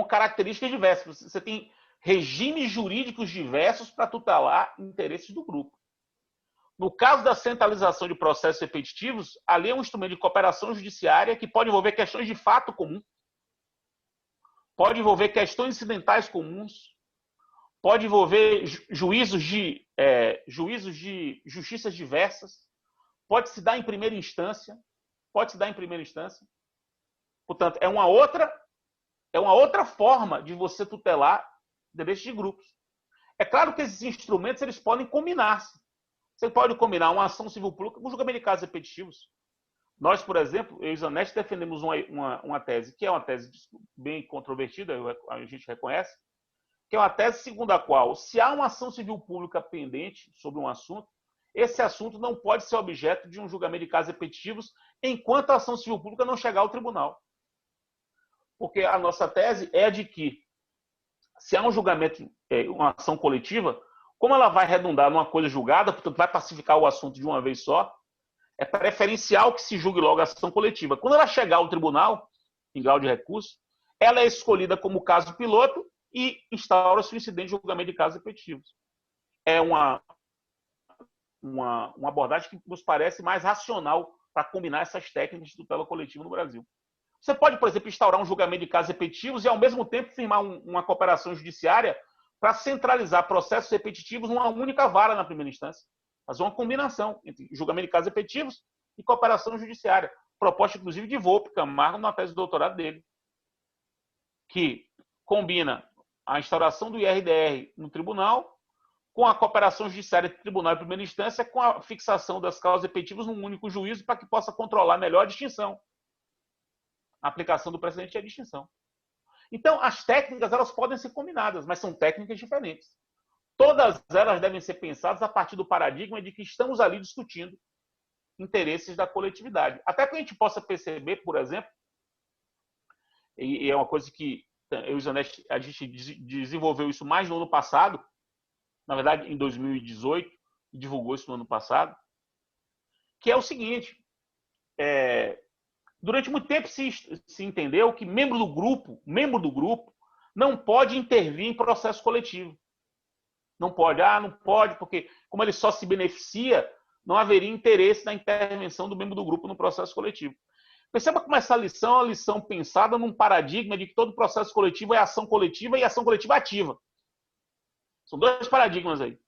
características diversas. Você tem regimes jurídicos diversos para tutelar interesses do grupo. No caso da centralização de processos repetitivos, ali é um instrumento de cooperação judiciária que pode envolver questões de fato comum, pode envolver questões incidentais comuns, pode envolver juízos de justiças diversas, pode se dar em primeira instância, Portanto, é uma outra forma de você tutelar direitos de grupos. É claro que esses instrumentos eles podem combinar-se. Você pode combinar uma ação civil pública com julgamento de casos repetitivos. Nós, por exemplo, eu e Zanetti defendemos uma tese, que é uma tese bem controvertida, a gente reconhece, que é uma tese segundo a qual, se há uma ação civil pública pendente sobre um assunto, esse assunto não pode ser objeto de um julgamento de casos repetitivos enquanto a ação civil pública não chegar ao tribunal. Porque a nossa tese é de que, se há um julgamento, uma ação coletiva, como ela vai redundar numa coisa julgada, portanto vai pacificar o assunto de uma vez só, é preferencial que se julgue logo a ação coletiva. Quando ela chegar ao tribunal, em grau de recurso, ela é escolhida como caso piloto e instaura-se o incidente de julgamento de casos repetitivos. É uma abordagem que nos parece mais racional para combinar essas técnicas de tutela coletiva no Brasil. Você pode, por exemplo, instaurar um julgamento de casos repetitivos e, ao mesmo tempo, firmar uma cooperação judiciária para centralizar processos repetitivos numa única vara na primeira instância. Fazer uma combinação entre julgamento de casos repetitivos e cooperação judiciária. Proposta, inclusive, de Volpe Camargo na tese de doutorado dele, que combina a instauração do IRDR no tribunal com a cooperação judiciária entre tribunal e primeira instância, com a fixação das causas repetitivas num único juízo para que possa controlar melhor a distinção. A aplicação do precedente e a distinção. Então, as técnicas elas podem ser combinadas, mas são técnicas diferentes. Todas elas devem ser pensadas a partir do paradigma de que estamos ali discutindo interesses da coletividade. Até que a gente possa perceber, por exemplo, e é uma coisa que eu e o Zanetti, a gente desenvolveu isso mais no ano passado, na verdade, em 2018, e divulgou isso no ano passado, que é o seguinte, durante muito tempo se entendeu que membro do grupo não pode intervir em processo coletivo. Não pode, porque como ele só se beneficia, não haveria interesse na intervenção do membro do grupo no processo coletivo. Perceba como essa lição é uma lição pensada num paradigma de que todo processo coletivo é ação coletiva e ação coletiva ativa. São dois paradigmas aí.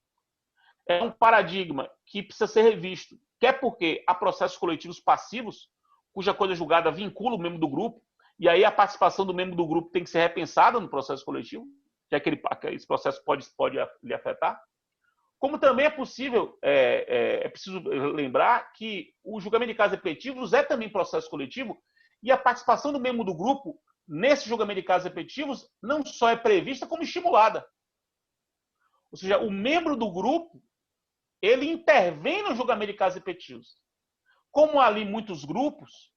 É um paradigma que precisa ser revisto, quer porque há processos coletivos passivos, cuja coisa julgada vincula o membro do grupo, e aí a participação do membro do grupo tem que ser repensada no processo coletivo, já que esse processo pode lhe afetar. Como também é possível, é preciso lembrar que o julgamento de casos repetitivos é também processo coletivo, e a participação do membro do grupo nesse julgamento de casos repetitivos não só é prevista, como estimulada. Ou seja, o membro do grupo ele intervém no julgamento de casos repetitivos. Como há ali muitos grupos,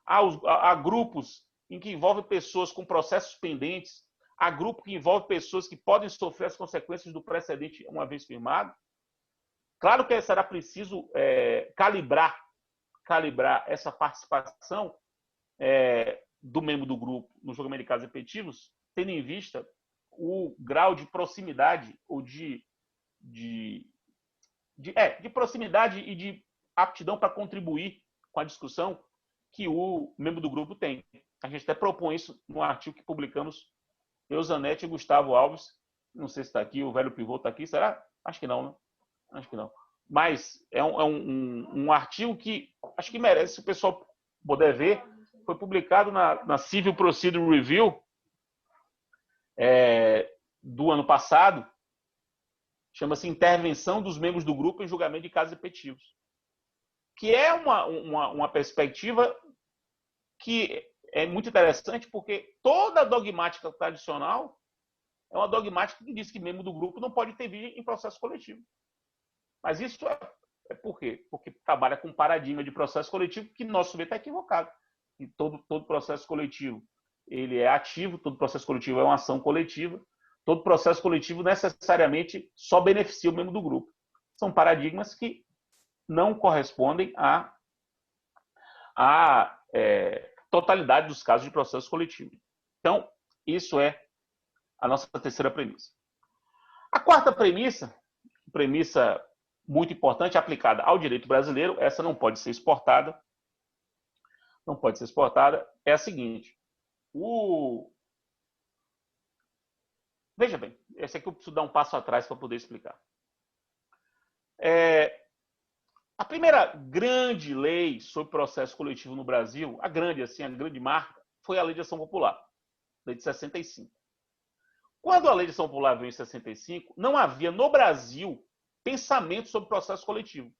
há grupos em que envolvem pessoas com processos pendentes, há grupo que envolve pessoas que podem sofrer as consequências do precedente uma vez firmado. Claro que será preciso calibrar essa participação do membro do grupo no julgamento de casos repetitivos, tendo em vista o grau de proximidade ou de proximidade e de aptidão para contribuir com a discussão que o membro do grupo tem. A gente até propõe isso no artigo que publicamos eu, Zanetti e Gustavo Alves, não sei se está aqui, o velho pivô está aqui, será? Acho que não, né? Acho que não. Mas é um artigo que acho que merece, se o pessoal puder ver, foi publicado na Civil Procedure Review do ano passado, chama-se Intervenção dos Membros do Grupo em Julgamento de Casos Repetitivos, que é uma perspectiva que é muito interessante, porque toda a dogmática tradicional é uma dogmática que diz que membro do grupo não pode intervir em processo coletivo. Mas isso é por quê? Porque trabalha com um paradigma de processo coletivo que nosso ver está equivocado. E todo processo coletivo ele é ativo, todo processo coletivo é uma ação coletiva, todo processo coletivo necessariamente só beneficia o membro do grupo. São paradigmas que não correspondem à totalidade dos casos de processo coletivo. Então, isso é a nossa terceira premissa. A quarta premissa muito importante, aplicada ao direito brasileiro, essa não pode ser exportada, é a seguinte. Veja bem, esse aqui eu preciso dar um passo atrás para poder explicar. A primeira grande lei sobre processo coletivo no Brasil, a grande marca, foi a Lei de Ação Popular, Lei de 65. Quando a Lei de Ação Popular veio em 65, não havia no Brasil pensamento sobre processo coletivo.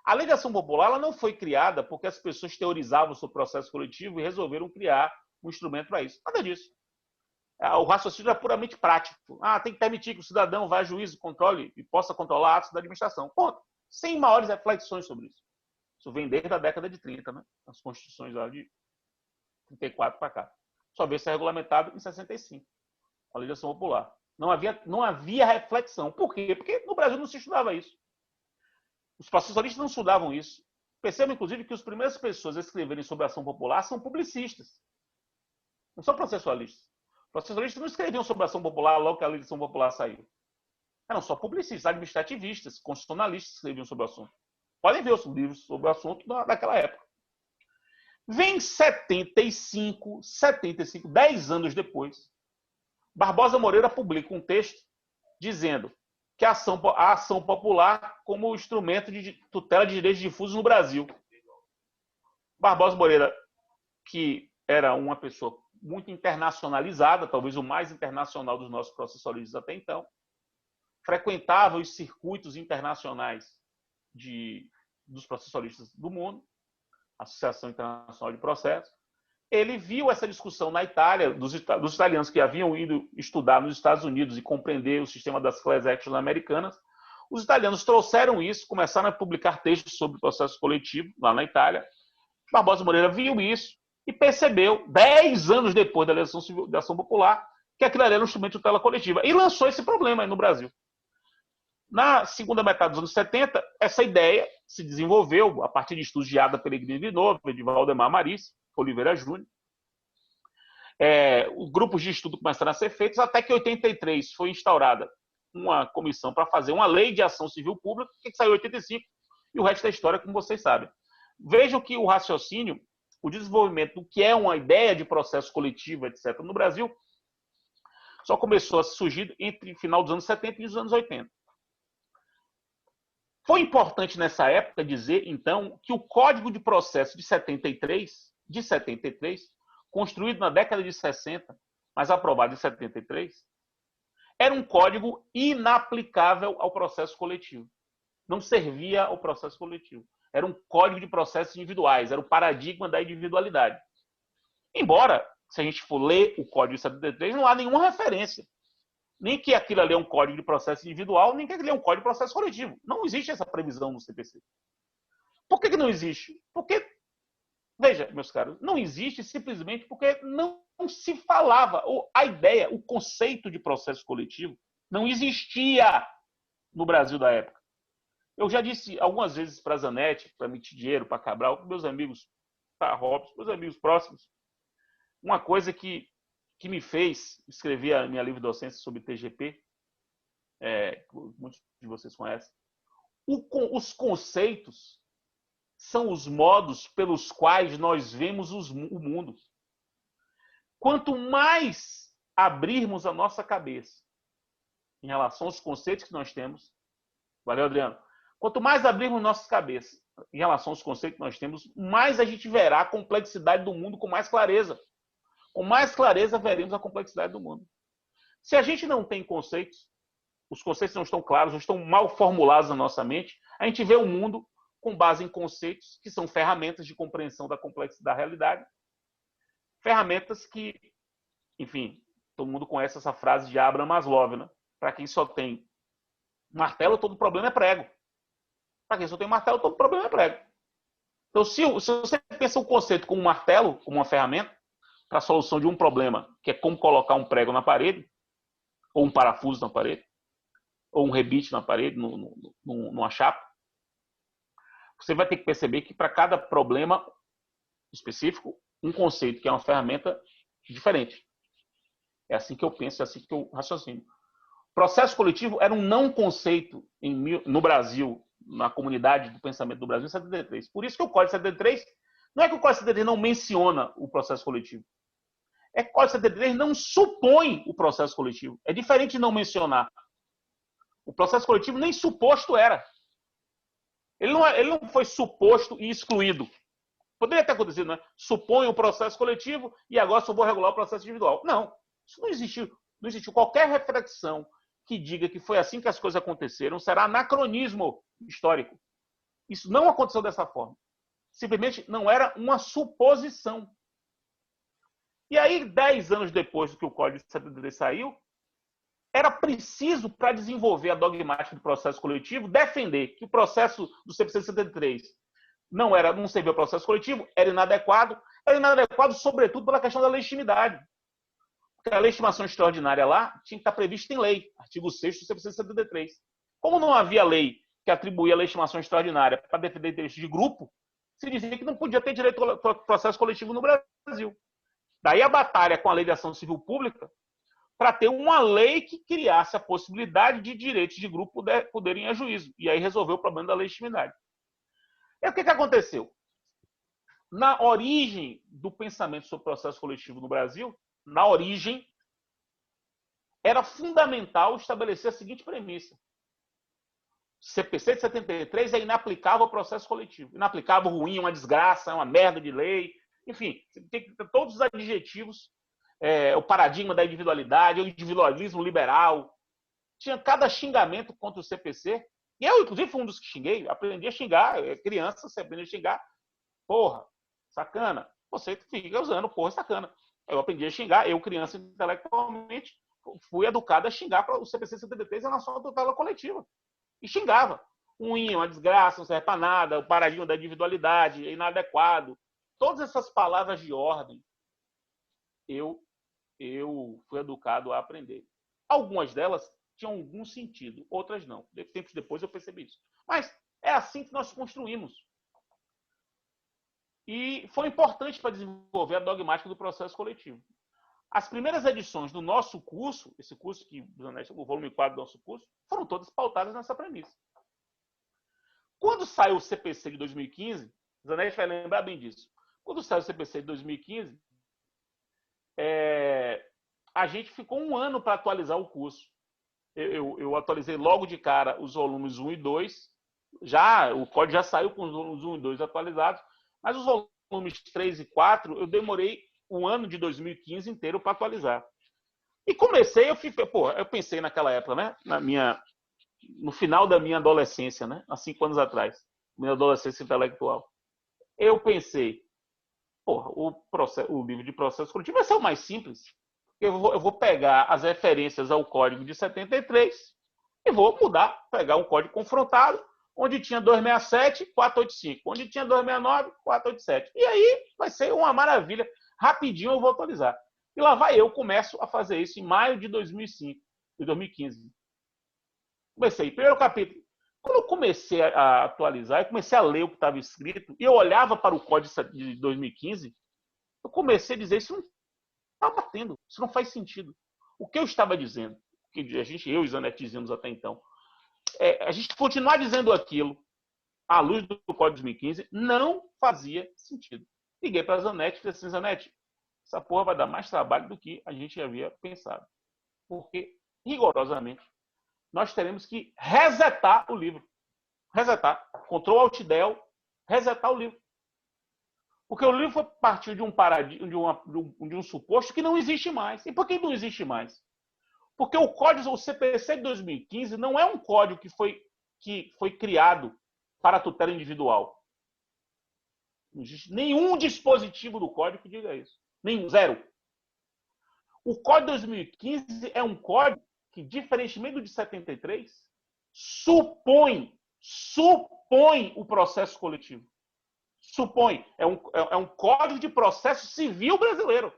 A Lei de Ação Popular ela não foi criada porque as pessoas teorizavam sobre processo coletivo e resolveram criar um instrumento para isso. Nada disso. O raciocínio era puramente prático. Tem que permitir que o cidadão vá a juízo, controle e possa controlar atos da administração. Ponto. Sem maiores reflexões sobre isso. Isso vem desde a década de 30, né? As constituições lá de 34 para cá. Só veio ser regulamentado em 65, a Lei de Ação Popular. Não havia reflexão. Por quê? Porque no Brasil não se estudava isso. Os processualistas não estudavam isso. Percebam, inclusive, que as primeiras pessoas a escreverem sobre a ação popular são publicistas. Não são processualistas. Processualistas não escreviam sobre a ação popular logo que a Lei de Ação Popular saiu. Eram só publicistas, administrativistas, constitucionalistas que escreviam sobre o assunto. Podem ver os livros sobre o assunto daquela época. Vem 75, 10 anos depois, Barbosa Moreira publica um texto dizendo que a ação popular como instrumento de tutela de direitos difusos no Brasil. Barbosa Moreira, que era uma pessoa muito internacionalizada, talvez o mais internacional dos nossos processualistas até então, frequentava os circuitos internacionais dos processualistas do mundo, Associação Internacional de Processos. Ele viu essa discussão na Itália, dos italianos que haviam ido estudar nos Estados Unidos e compreender o sistema das class actions americanas. Os italianos trouxeram isso, começaram a publicar textos sobre processo coletivo lá na Itália. Barbosa Moreira viu isso e percebeu, 10 anos depois da eleição da ação popular, que aquilo era um instrumento de tutela coletiva. E lançou esse problema aí no Brasil. Na segunda metade dos anos 70, essa ideia se desenvolveu a partir de estudos de Ada Peregrino Vinova, de Valdemar Maris, Oliveira Júnior. Os grupos de estudo começaram a ser feitos, até que em 83 foi instaurada uma comissão para fazer uma lei de ação civil pública, que saiu em 85, e o resto da história, como vocês sabem. Vejam que o raciocínio, o desenvolvimento do que é uma ideia de processo coletivo, etc., no Brasil, só começou a surgir entre o final dos anos 70 e os anos 80. Foi importante nessa época dizer, então, que o Código de Processo de 73, construído na década de 60, mas aprovado em 73, era um código inaplicável ao processo coletivo. Não servia ao processo coletivo. Era um código de processos individuais, era o paradigma da individualidade. Embora, se a gente for ler o Código de 73, não há nenhuma referência. Nem que aquilo ali é um código de processo individual, nem que aquilo é um código de processo coletivo. Não existe essa previsão no CPC. Por que não existe? Porque, veja, meus caros, não existe simplesmente porque não se falava. A ideia, o conceito de processo coletivo não existia no Brasil da época. Eu já disse algumas vezes para Zanetti, para Mitidiero, para Cabral, para meus amigos, para Robson, meus amigos próximos, uma coisa que me fez escrever a minha livre docência sobre TGP, muitos de vocês conhecem. Os conceitos são os modos pelos quais nós vemos o mundo. Quanto mais abrirmos a nossa cabeça em relação aos conceitos que nós temos. Valeu, Adriano? Quanto mais abrirmos nossas cabeças em relação aos conceitos que nós temos, mais a gente verá a complexidade do mundo com mais clareza. Com mais clareza veremos a complexidade do mundo. Se a gente não tem conceitos, os conceitos não estão claros, não estão mal formulados na nossa mente, a gente vê o mundo com base em conceitos que são ferramentas de compreensão da complexidade da realidade. Ferramentas que, enfim, todo mundo conhece essa frase de Abraham Maslow, né? Para quem só tem martelo, todo problema é prego. Para quem só tem martelo, todo problema é prego. Então, se você pensa o conceito como um martelo, como uma ferramenta, para a solução de um problema, que é como colocar um prego na parede, ou um parafuso na parede, ou um rebite na parede, numa chapa, você vai ter que perceber que para cada problema específico, um conceito que é uma ferramenta diferente. É assim que eu penso, é assim que eu raciocino. Processo coletivo era um não conceito no Brasil, na comunidade do pensamento do Brasil, em 73. Por isso que o Código 73, não é que o Código 73 não menciona o processo coletivo. É que o Código 73 não supõe o processo coletivo. É diferente de não mencionar. O processo coletivo nem suposto era. Ele não foi suposto e excluído. Poderia ter acontecido, né? Supõe o processo coletivo e agora só vou regular o processo individual. Não. Isso não existiu. Não existiu qualquer reflexão que diga que foi assim que as coisas aconteceram. Será anacronismo histórico. Isso não aconteceu dessa forma. Simplesmente não era uma suposição. E aí, 10 anos depois que o Código de 73 saiu, era preciso, para desenvolver a dogmática do processo coletivo, defender que o processo do CPC 73 não servia ao processo coletivo, era inadequado sobretudo pela questão da legitimidade. Porque a legitimação extraordinária lá tinha que estar prevista em lei, artigo 6º do CPC 73. Como não havia lei que atribuía a legitimação extraordinária para defender interesses de grupo, se dizia que não podia ter direito ao processo coletivo no Brasil. Daí a batalha com a lei de ação civil pública para ter uma lei que criasse a possibilidade de direitos de grupo poderem ir a juízo. E aí resolveu o problema da legitimidade. E o que aconteceu? Na origem do pensamento sobre o processo coletivo no Brasil, na origem, era fundamental estabelecer a seguinte premissa. CPC de 73 é inaplicável ao processo coletivo. Inaplicável, ruim, uma desgraça, é uma merda de lei. Enfim, tem que ter todos os adjetivos, o paradigma da individualidade, o individualismo liberal. Tinha cada xingamento contra o CPC. E eu, inclusive, fui um dos que xinguei. Aprendi a xingar. Criança, você aprende a xingar. Porra, sacana. Você fica usando porra, sacana. Eu aprendi a xingar. Eu, criança, intelectualmente, fui educado a xingar para o CPC 73 e a nossa tutela coletiva. E xingava. Uma desgraça, não serve para nada, o paradigma da individualidade, é inadequado. Todas essas palavras de ordem, eu fui educado a aprender. Algumas delas tinham algum sentido, outras não. Tempos depois eu percebi isso. Mas é assim que nós construímos. E foi importante para desenvolver a dogmática do processo coletivo. As primeiras edições do nosso curso, esse curso que o volume 4 do nosso curso, foram todas pautadas nessa premissa. Quando saiu o CPC de 2015, Zanetti vai lembrar bem disso. Quando saiu o CPC de 2015, a gente ficou um ano para atualizar o curso. Eu atualizei logo de cara os volumes 1 e 2. O código já saiu com os volumes 1 e 2 atualizados, mas os volumes 3 e 4 eu demorei o ano de 2015 inteiro para atualizar. E comecei, eu pensei naquela época, né? No final da minha adolescência, né? Há 5 anos atrás, minha adolescência intelectual. Eu pensei, o livro de processo coletivo vai ser o mais simples. Eu vou pegar as referências ao código de 73 e vou pegar um código confrontado, onde tinha 267, 485, onde tinha 269, 487. E aí vai ser uma maravilha. Rapidinho eu vou atualizar. E lá vai eu, começo a fazer isso em maio de 2015. Comecei, primeiro capítulo. Quando eu comecei a atualizar, eu comecei a ler o que estava escrito, e eu olhava para o código de 2015, eu comecei a dizer, isso não está batendo, isso não faz sentido. O que eu estava dizendo, que eu e Zanetti dizíamos até então, a gente continuar dizendo aquilo, à luz do código de 2015, não fazia sentido. Liguei para a Zanetti e falei assim, Zanetti, essa porra vai dar mais trabalho do que a gente havia pensado. Porque, rigorosamente, nós teremos que resetar o livro. Resetar. Ctrl Alt Del, resetar o livro. Porque o livro foi partir de um paradigma, de um suposto que não existe mais. E por que não existe mais? Porque o CPC de 2015 não é um código que foi criado para a tutela individual. Não existe nenhum dispositivo do código que diga isso. Nenhum, zero. O Código de 2015 é um código que, diferentemente do de 73, supõe o processo coletivo. Supõe. É um código de processo civil brasileiro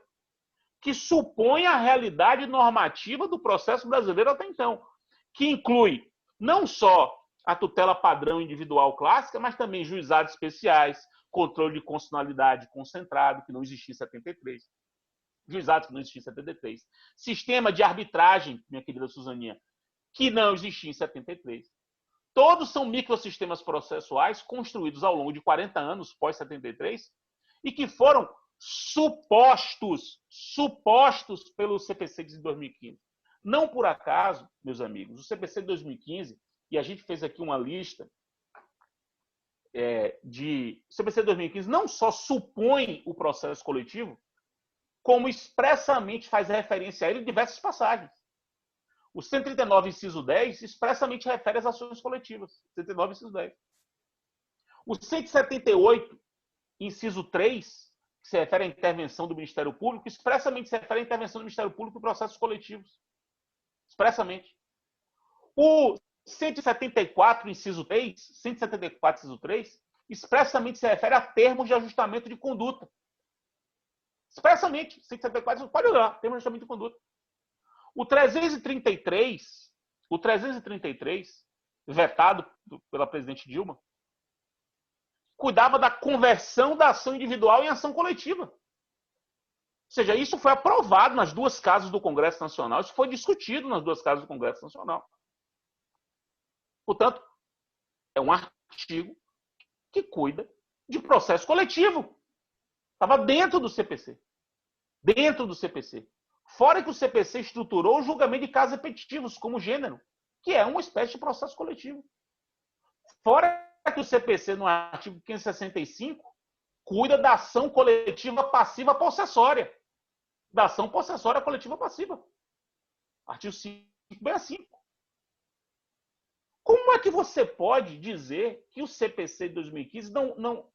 que supõe a realidade normativa do processo brasileiro até então, que inclui não só a tutela padrão individual clássica, mas também juizados especiais, controle de constitucionalidade concentrado, que não existia em 73. Juizados que não existia em 73. Sistema de arbitragem, minha querida Suzaninha, que não existia em 73. Todos são microsistemas processuais construídos ao longo de 40 anos, pós-73, e que foram supostos pelo CPC de 2015. Não por acaso, meus amigos, o CPC de 2015, e a gente fez aqui uma lista o CPC de 2015 não só supõe o processo coletivo, como expressamente faz referência a ele em diversas passagens. O 139, inciso 10, expressamente refere às ações coletivas. 139, inciso 10. O 178, inciso 3, que se refere à intervenção do Ministério Público, expressamente se refere à intervenção do Ministério Público em processos coletivos. Expressamente. O 174, inciso 3, 174, inciso 3, expressamente se refere a termos de ajustamento de conduta. Expressamente, 174, pode olhar, termos de ajustamento de conduta. O 333, vetado pela presidente Dilma, cuidava da conversão da ação individual em ação coletiva. Ou seja, isso foi aprovado nas duas casas do Congresso Nacional, isso foi discutido nas duas casas do Congresso Nacional. Portanto, é um artigo que cuida de processo coletivo. Estava dentro do CPC. Dentro do CPC. Fora que o CPC estruturou o julgamento de casos repetitivos como gênero, que é uma espécie de processo coletivo. Fora que o CPC, no artigo 565, cuida da ação coletiva passiva possessória. Da ação possessória coletiva passiva. Artigo 565. Como é que você pode dizer que o CPC de 2015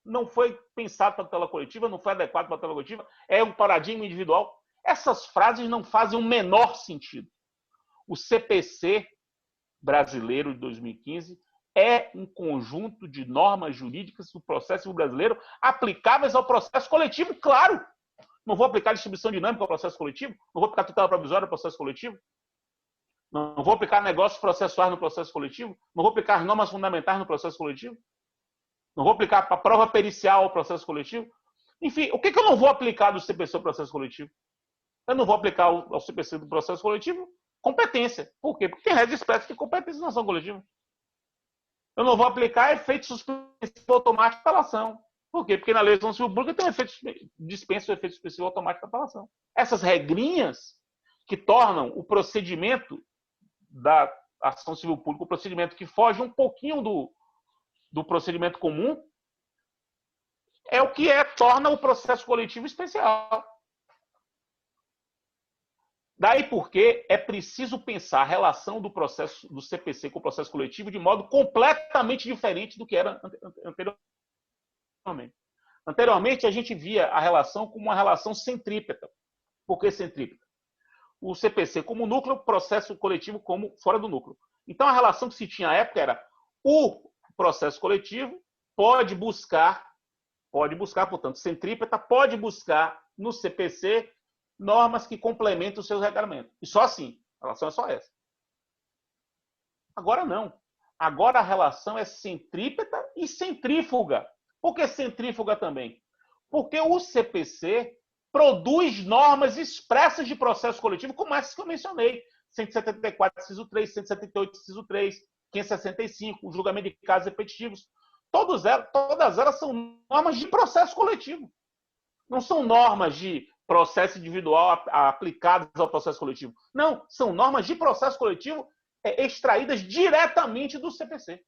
não foi pensado para a tutela coletiva, não foi adequado para a tutela coletiva, é um paradigma individual? Essas frases não fazem o menor sentido. O CPC brasileiro de 2015 é um conjunto de normas jurídicas do processo brasileiro aplicáveis ao processo coletivo, claro. Não vou aplicar distribuição dinâmica ao processo coletivo, não vou aplicar tutela provisória ao processo coletivo, não vou aplicar negócios processuais no processo coletivo, não vou aplicar as normas fundamentais no processo coletivo, não vou aplicar a prova pericial ao processo coletivo. Enfim, o que eu não vou aplicar do CPC ao processo coletivo? Eu não vou aplicar ao CPC do processo coletivo competência. Por quê? Porque tem regras expressas de competência na ação coletiva. Eu não vou aplicar efeito suspensivo automático da apelação. Por quê? Porque na legislação civil pública tem um efeito dispensa o efeito suspensivo automático da apelação. Essas regrinhas que tornam o procedimento da ação civil pública um procedimento que foge um pouquinho do procedimento comum é o que torna o processo coletivo especial. Daí porque é preciso pensar a relação do processo do CPC com o processo coletivo de modo completamente diferente do que era anteriormente. Anteriormente, a gente via a relação como uma relação centrípeta. Por que centrípeta? O CPC como núcleo, o processo coletivo como fora do núcleo. Então, a relação que se tinha à época era o processo coletivo pode buscar, portanto, centrípeta, pode buscar no CPC normas que complementam os seus regulamentos. E só assim. A relação é só essa. Agora não. Agora a relação é centrípeta e centrífuga. Por que centrífuga também? Porque o CPC produz normas expressas de processo coletivo, como essas que eu mencionei. 174, inciso 3, 178, inciso 3, 565, o julgamento de casos repetitivos. Todas elas são normas de processo coletivo. Não são normas de processo individual aplicados ao processo coletivo. Não, são normas de processo coletivo extraídas diretamente do CPC.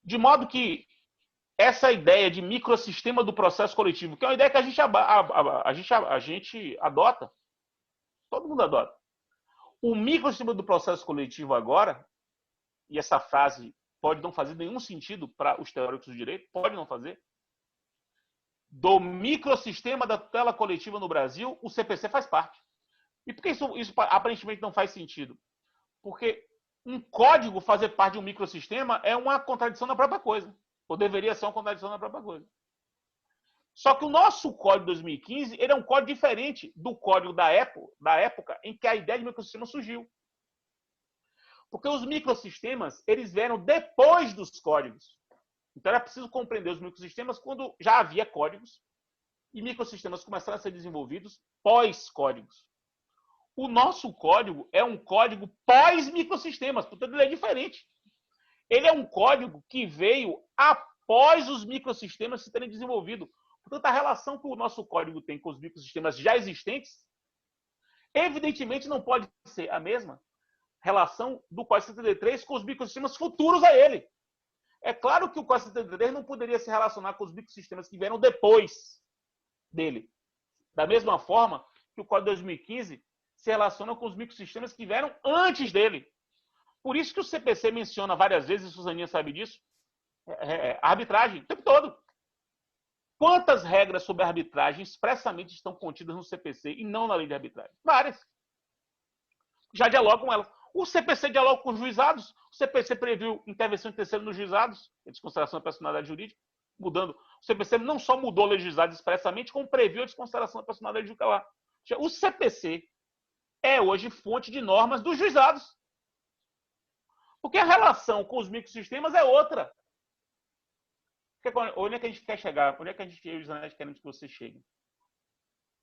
De modo que essa ideia de microsistema do processo coletivo, que é uma ideia que a gente adota, todo mundo adota. O microsistema do processo coletivo agora, e essa frase pode não fazer nenhum sentido para os teóricos do direito, pode não fazer, do microsistema da tutela coletiva no Brasil, o CPC faz parte. E por que isso aparentemente não faz sentido? Porque um código fazer parte de um microsistema é uma contradição na própria coisa. Ou deveria ser uma contradição na própria coisa. Só que o nosso código de 2015 ele é um código diferente do código da época em que a ideia de microsistema surgiu. Porque os microsistemas eles vieram depois dos códigos. Então era preciso compreender os microsistemas quando já havia códigos e microsistemas começaram a ser desenvolvidos pós-códigos. O nosso código é um código pós-microsistemas, portanto ele é diferente. Ele é um código que veio após os microsistemas se terem desenvolvido. Portanto, a relação que o nosso código tem com os microsistemas já existentes, evidentemente não pode ser a mesma relação do Código 73 com os microsistemas futuros a ele. É claro que o Código 73 não poderia se relacionar com os microsistemas que vieram depois dele. Da mesma forma que o Código 2015 se relaciona com os microsistemas que vieram antes dele. Por isso que o CPC menciona várias vezes, e Suzaninha sabe disso, arbitragem, o tempo todo. Quantas regras sobre arbitragem expressamente estão contidas no CPC e não na lei de arbitragem? Várias. Já dialogam elas. O CPC dialoga com os juizados. O CPC previu intervenção em terceiro nos juizados, a desconsideração da personalidade jurídica, mudando. O CPC não só mudou a lei de juizados expressamente, como previu a desconsideração da personalidade jurídica. O CPC é hoje fonte de normas dos juizados. Porque a relação com os microsistemas é outra. Onde é que a gente quer chegar? Onde é que a gente e os anéis queremos que você chegue?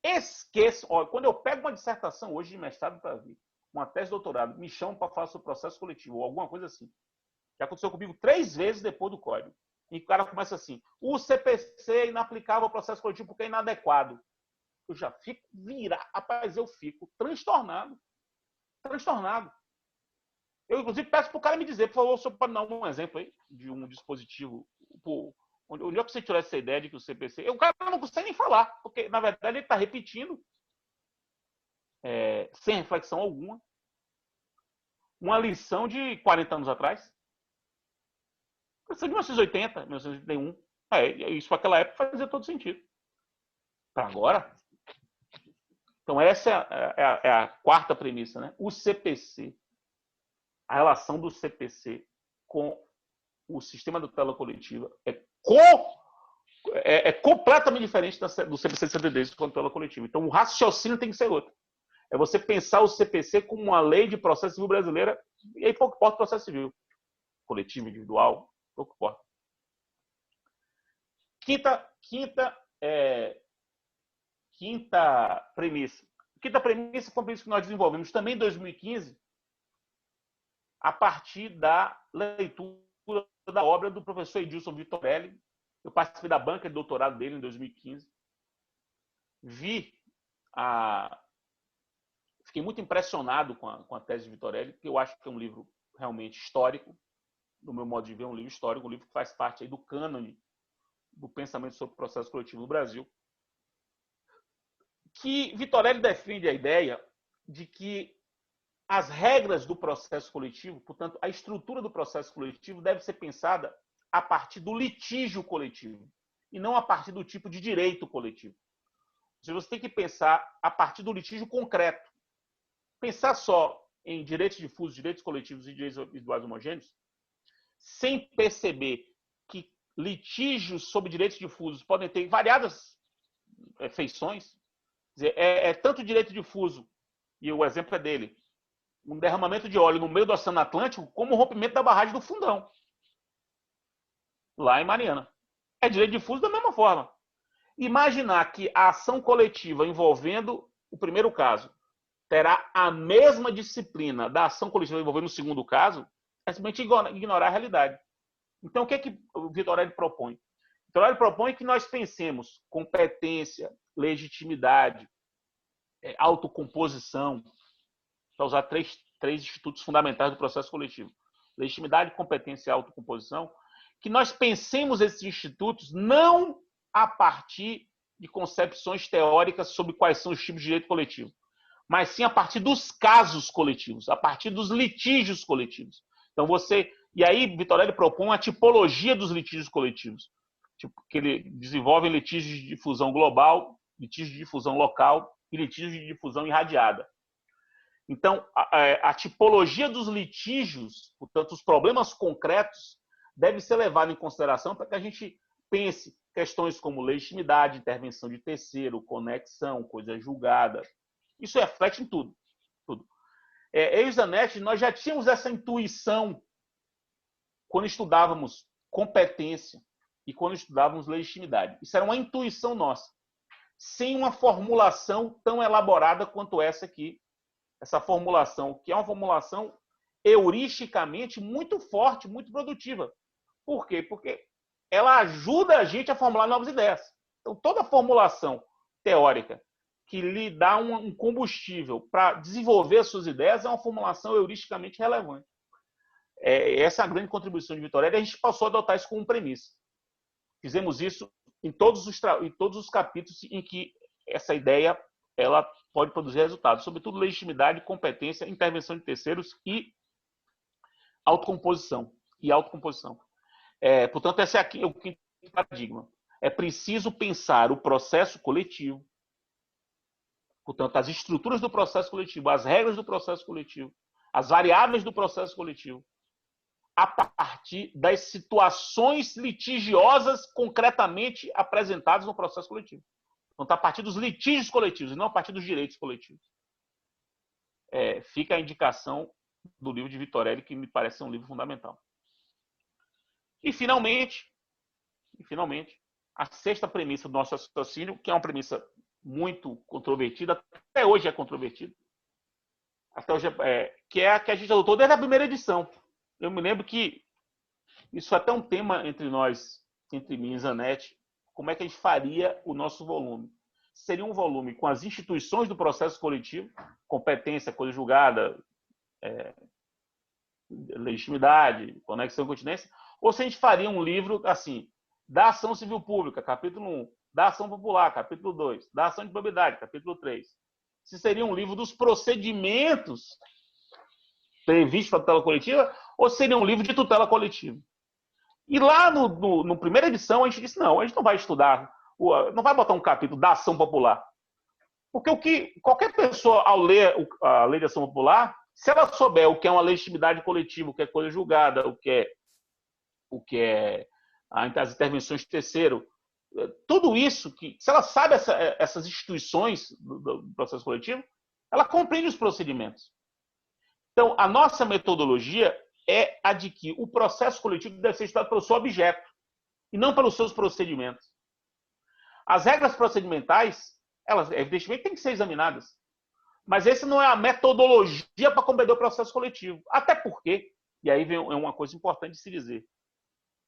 Esqueça. Olha, quando eu pego uma dissertação hoje de mestrado para vir, uma tese de doutorado, me chamam para falar sobre processo coletivo ou alguma coisa assim. Já aconteceu comigo 3 vezes depois do código. E o cara começa assim: o CPC é inaplicável ao processo coletivo porque é inadequado. Eu já fico rapaz, eu fico transtornado. Transtornado. Eu, inclusive, peço para o cara me dizer, por favor, só para dar um exemplo aí de um dispositivo. Onde é que você tirou essa ideia de que o CPC... O cara não consegue nem falar, porque, na verdade, ele está repetindo, sem reflexão alguma, uma lição de 40 anos atrás. Lição de 1980, 1981. Isso para aquela época fazia todo sentido. Para agora... Então, essa é a quarta premissa, né? O CPC, a relação do CPC com o sistema da tutela coletiva é completamente diferente do CPC de 72 com a tutela coletiva. Então, o raciocínio tem que ser outro. É você pensar o CPC como uma lei de processo civil brasileira, e aí pouco importa o processo civil. Coletivo, individual, pouco importa. Quinta premissa. Quinta premissa foi isso que nós desenvolvemos também em 2015, a partir da leitura da obra do professor Edilson Vitorelli. Eu participei da banca de doutorado dele em 2015. Fiquei muito impressionado com a tese de Vitorelli, porque eu acho que é um livro realmente histórico, do meu modo de ver, um livro histórico, um livro que faz parte aí do cânone do pensamento sobre o processo coletivo no Brasil. Que Vitorelli defende a ideia de que as regras do processo coletivo, portanto, a estrutura do processo coletivo deve ser pensada a partir do litígio coletivo e não a partir do tipo de direito coletivo. Você tem que pensar a partir do litígio concreto. Pensar só em direitos difusos, direitos coletivos e direitos individuais homogêneos, sem perceber que litígios sobre direitos difusos podem ter variadas feições. Quer dizer, tanto direito difuso, e o exemplo é dele, um derramamento de óleo no meio do Oceano Atlântico, como o rompimento da barragem do Fundão, lá em Mariana. É direito difuso da mesma forma. Imaginar que a ação coletiva envolvendo o primeiro caso terá a mesma disciplina da ação coletiva envolvendo o segundo caso é simplesmente ignorar a realidade. Então, o que o Vitorelli propõe? Vitorelli propõe que nós pensemos competência, legitimidade, autocomposição, para usar três institutos fundamentais do processo coletivo. Legitimidade, competência e autocomposição, que nós pensemos esses institutos não a partir de concepções teóricas sobre quais são os tipos de direito coletivo, mas sim a partir dos casos coletivos, a partir dos litígios coletivos. Então, e aí, Vitorelli propõe a tipologia dos litígios coletivos, que ele desenvolve litígios de difusão global, litígios de difusão local e litígios de difusão irradiada. Então, a tipologia dos litígios, portanto, os problemas concretos, deve ser levada em consideração para que a gente pense questões como legitimidade, intervenção de terceiro, conexão, coisa julgada. Isso reflete em tudo. Eu e Zanetti, nós já tínhamos essa intuição quando estudávamos competência e quando estudávamos legitimidade. Isso era uma intuição nossa, sem uma formulação tão elaborada quanto essa aqui. Essa formulação, que é uma formulação heuristicamente muito forte, muito produtiva. Por quê? Porque ela ajuda a gente a formular novas ideias. Então, toda formulação teórica que lhe dá um combustível para desenvolver as suas ideias é uma formulação heuristicamente relevante. Essa é a grande contribuição de Vitorelli, e a gente passou a adotar isso como premissa. Fizemos isso em todos os capítulos em que essa ideia ela pode produzir resultados, sobretudo legitimidade, competência, intervenção de terceiros e autocomposição. Portanto, esse aqui é o quinto paradigma. É preciso pensar o processo coletivo, portanto, as estruturas do processo coletivo, as regras do processo coletivo, as variáveis do processo coletivo, a partir das situações litigiosas concretamente apresentadas no processo coletivo. Então, a partir dos litígios coletivos e não a partir dos direitos coletivos. Fica a indicação do livro de Vitorelli, que me parece ser um livro fundamental. E, finalmente, a sexta premissa do nosso raciocínio, que é uma premissa muito controvertida, até hoje é controvertida, que é a que a gente adotou desde a primeira edição. Eu me lembro que isso é até um tema entre nós, entre mim e Zanetti, como é que a gente faria o nosso volume. Seria um volume com as instituições do processo coletivo, competência, coisa julgada, legitimidade, conexão e continência, ou se a gente faria um livro assim, da ação civil pública, capítulo 1, da ação popular, capítulo 2, da ação de probidade, capítulo 3. Se seria um livro dos procedimentos previstos para a tutela coletiva, ou seria um livro de tutela coletiva. E lá no primeira edição a gente disse, não, a gente não vai estudar, não vai botar um capítulo da ação popular. Porque qualquer pessoa, ao ler a lei de ação popular, se ela souber o que é uma legitimidade coletiva, o que é coisa julgada, o que é as intervenções de terceiro, tudo isso, se ela sabe essas instituições do processo coletivo, ela compreende os procedimentos. Então, a nossa metodologia é a de que o processo coletivo deve ser estudado pelo seu objeto e não pelos seus procedimentos. As regras procedimentais, elas evidentemente têm que ser examinadas, mas essa não é a metodologia para compreender o processo coletivo. Até porque, e aí vem uma coisa importante de se dizer,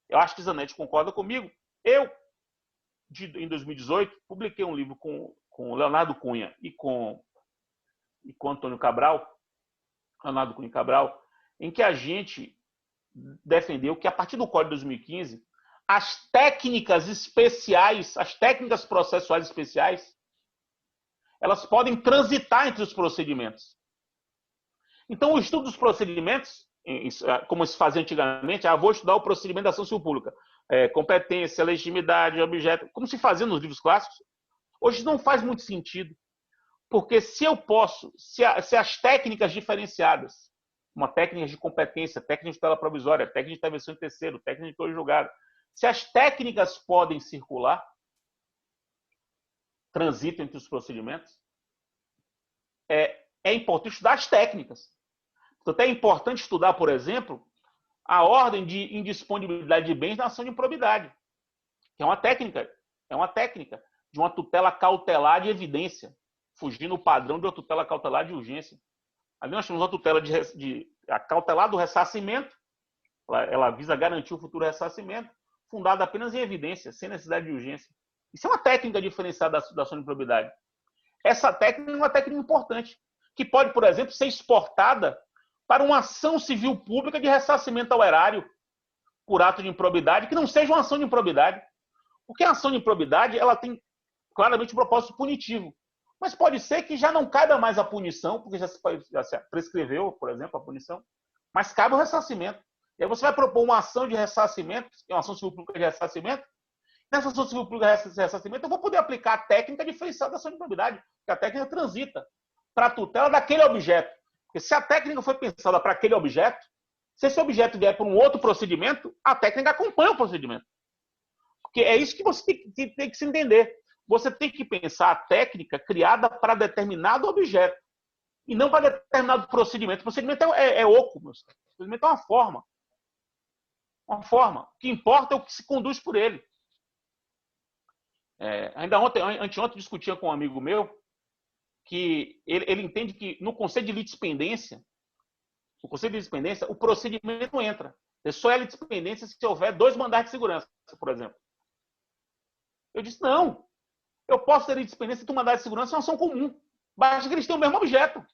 eu acho que Zanetti concorda comigo, em 2018, publiquei um livro com Leonardo Cunha e com Antônio Cabral, Leonardo Cunha e Cabral, em que a gente defendeu que, a partir do Código de 2015, as técnicas especiais, as técnicas processuais especiais, elas podem transitar entre os procedimentos. Então, o estudo dos procedimentos, como se fazia antigamente, vou estudar o procedimento da ação civil pública, competência, legitimidade, objeto, como se fazia nos livros clássicos, hoje não faz muito sentido. Porque se as técnicas diferenciadas, uma técnica de competência, técnica de tutela provisória, técnica de intervenção em terceiro, técnica de coisa julgada, se as técnicas podem circular, transitam entre os procedimentos, é importante estudar as técnicas. Portanto, é importante estudar, por exemplo, a ordem de indisponibilidade de bens na ação de improbidade, que é uma técnica de uma tutela cautelar de evidência, fugindo do padrão de uma tutela cautelar de urgência. Ali nós temos uma tutela a cautelar do ressarcimento, ela visa garantir o futuro ressarcimento, fundada apenas em evidência, sem necessidade de urgência. Isso é uma técnica diferenciada da ação de improbidade. Essa técnica é uma técnica importante, que pode, por exemplo, ser exportada para uma ação civil pública de ressarcimento ao erário por ato de improbidade, que não seja uma ação de improbidade. Porque a ação de improbidade ela tem claramente um propósito punitivo. Mas pode ser que já não caiba mais a punição, porque já se prescreveu, por exemplo, a punição, mas cabe o ressarcimento. E aí você vai propor uma ação de ressarcimento, uma ação civil pública de ressarcimento. Nessa ação civil pública de ressarcimento, eu vou poder aplicar a técnica diferenciada da ação de improbidade, porque a técnica transita para a tutela daquele objeto. Porque se a técnica foi pensada para aquele objeto, se esse objeto vier para um outro procedimento, a técnica acompanha o procedimento. Porque é isso que você tem que se entender. Você tem que pensar a técnica criada para determinado objeto e não para determinado procedimento. O procedimento é oco, meus caros. O procedimento é uma forma. Uma forma. O que importa é o que se conduz por ele. Anteontem, discutia com um amigo meu que ele entende que no conceito de litispendência, o procedimento não entra. Só é litispendência se houver 2 mandados de segurança, por exemplo. Eu disse, não. Eu posso ter litispendência de um mandado de segurança em uma ação comum. Basta que eles tenham o mesmo objeto.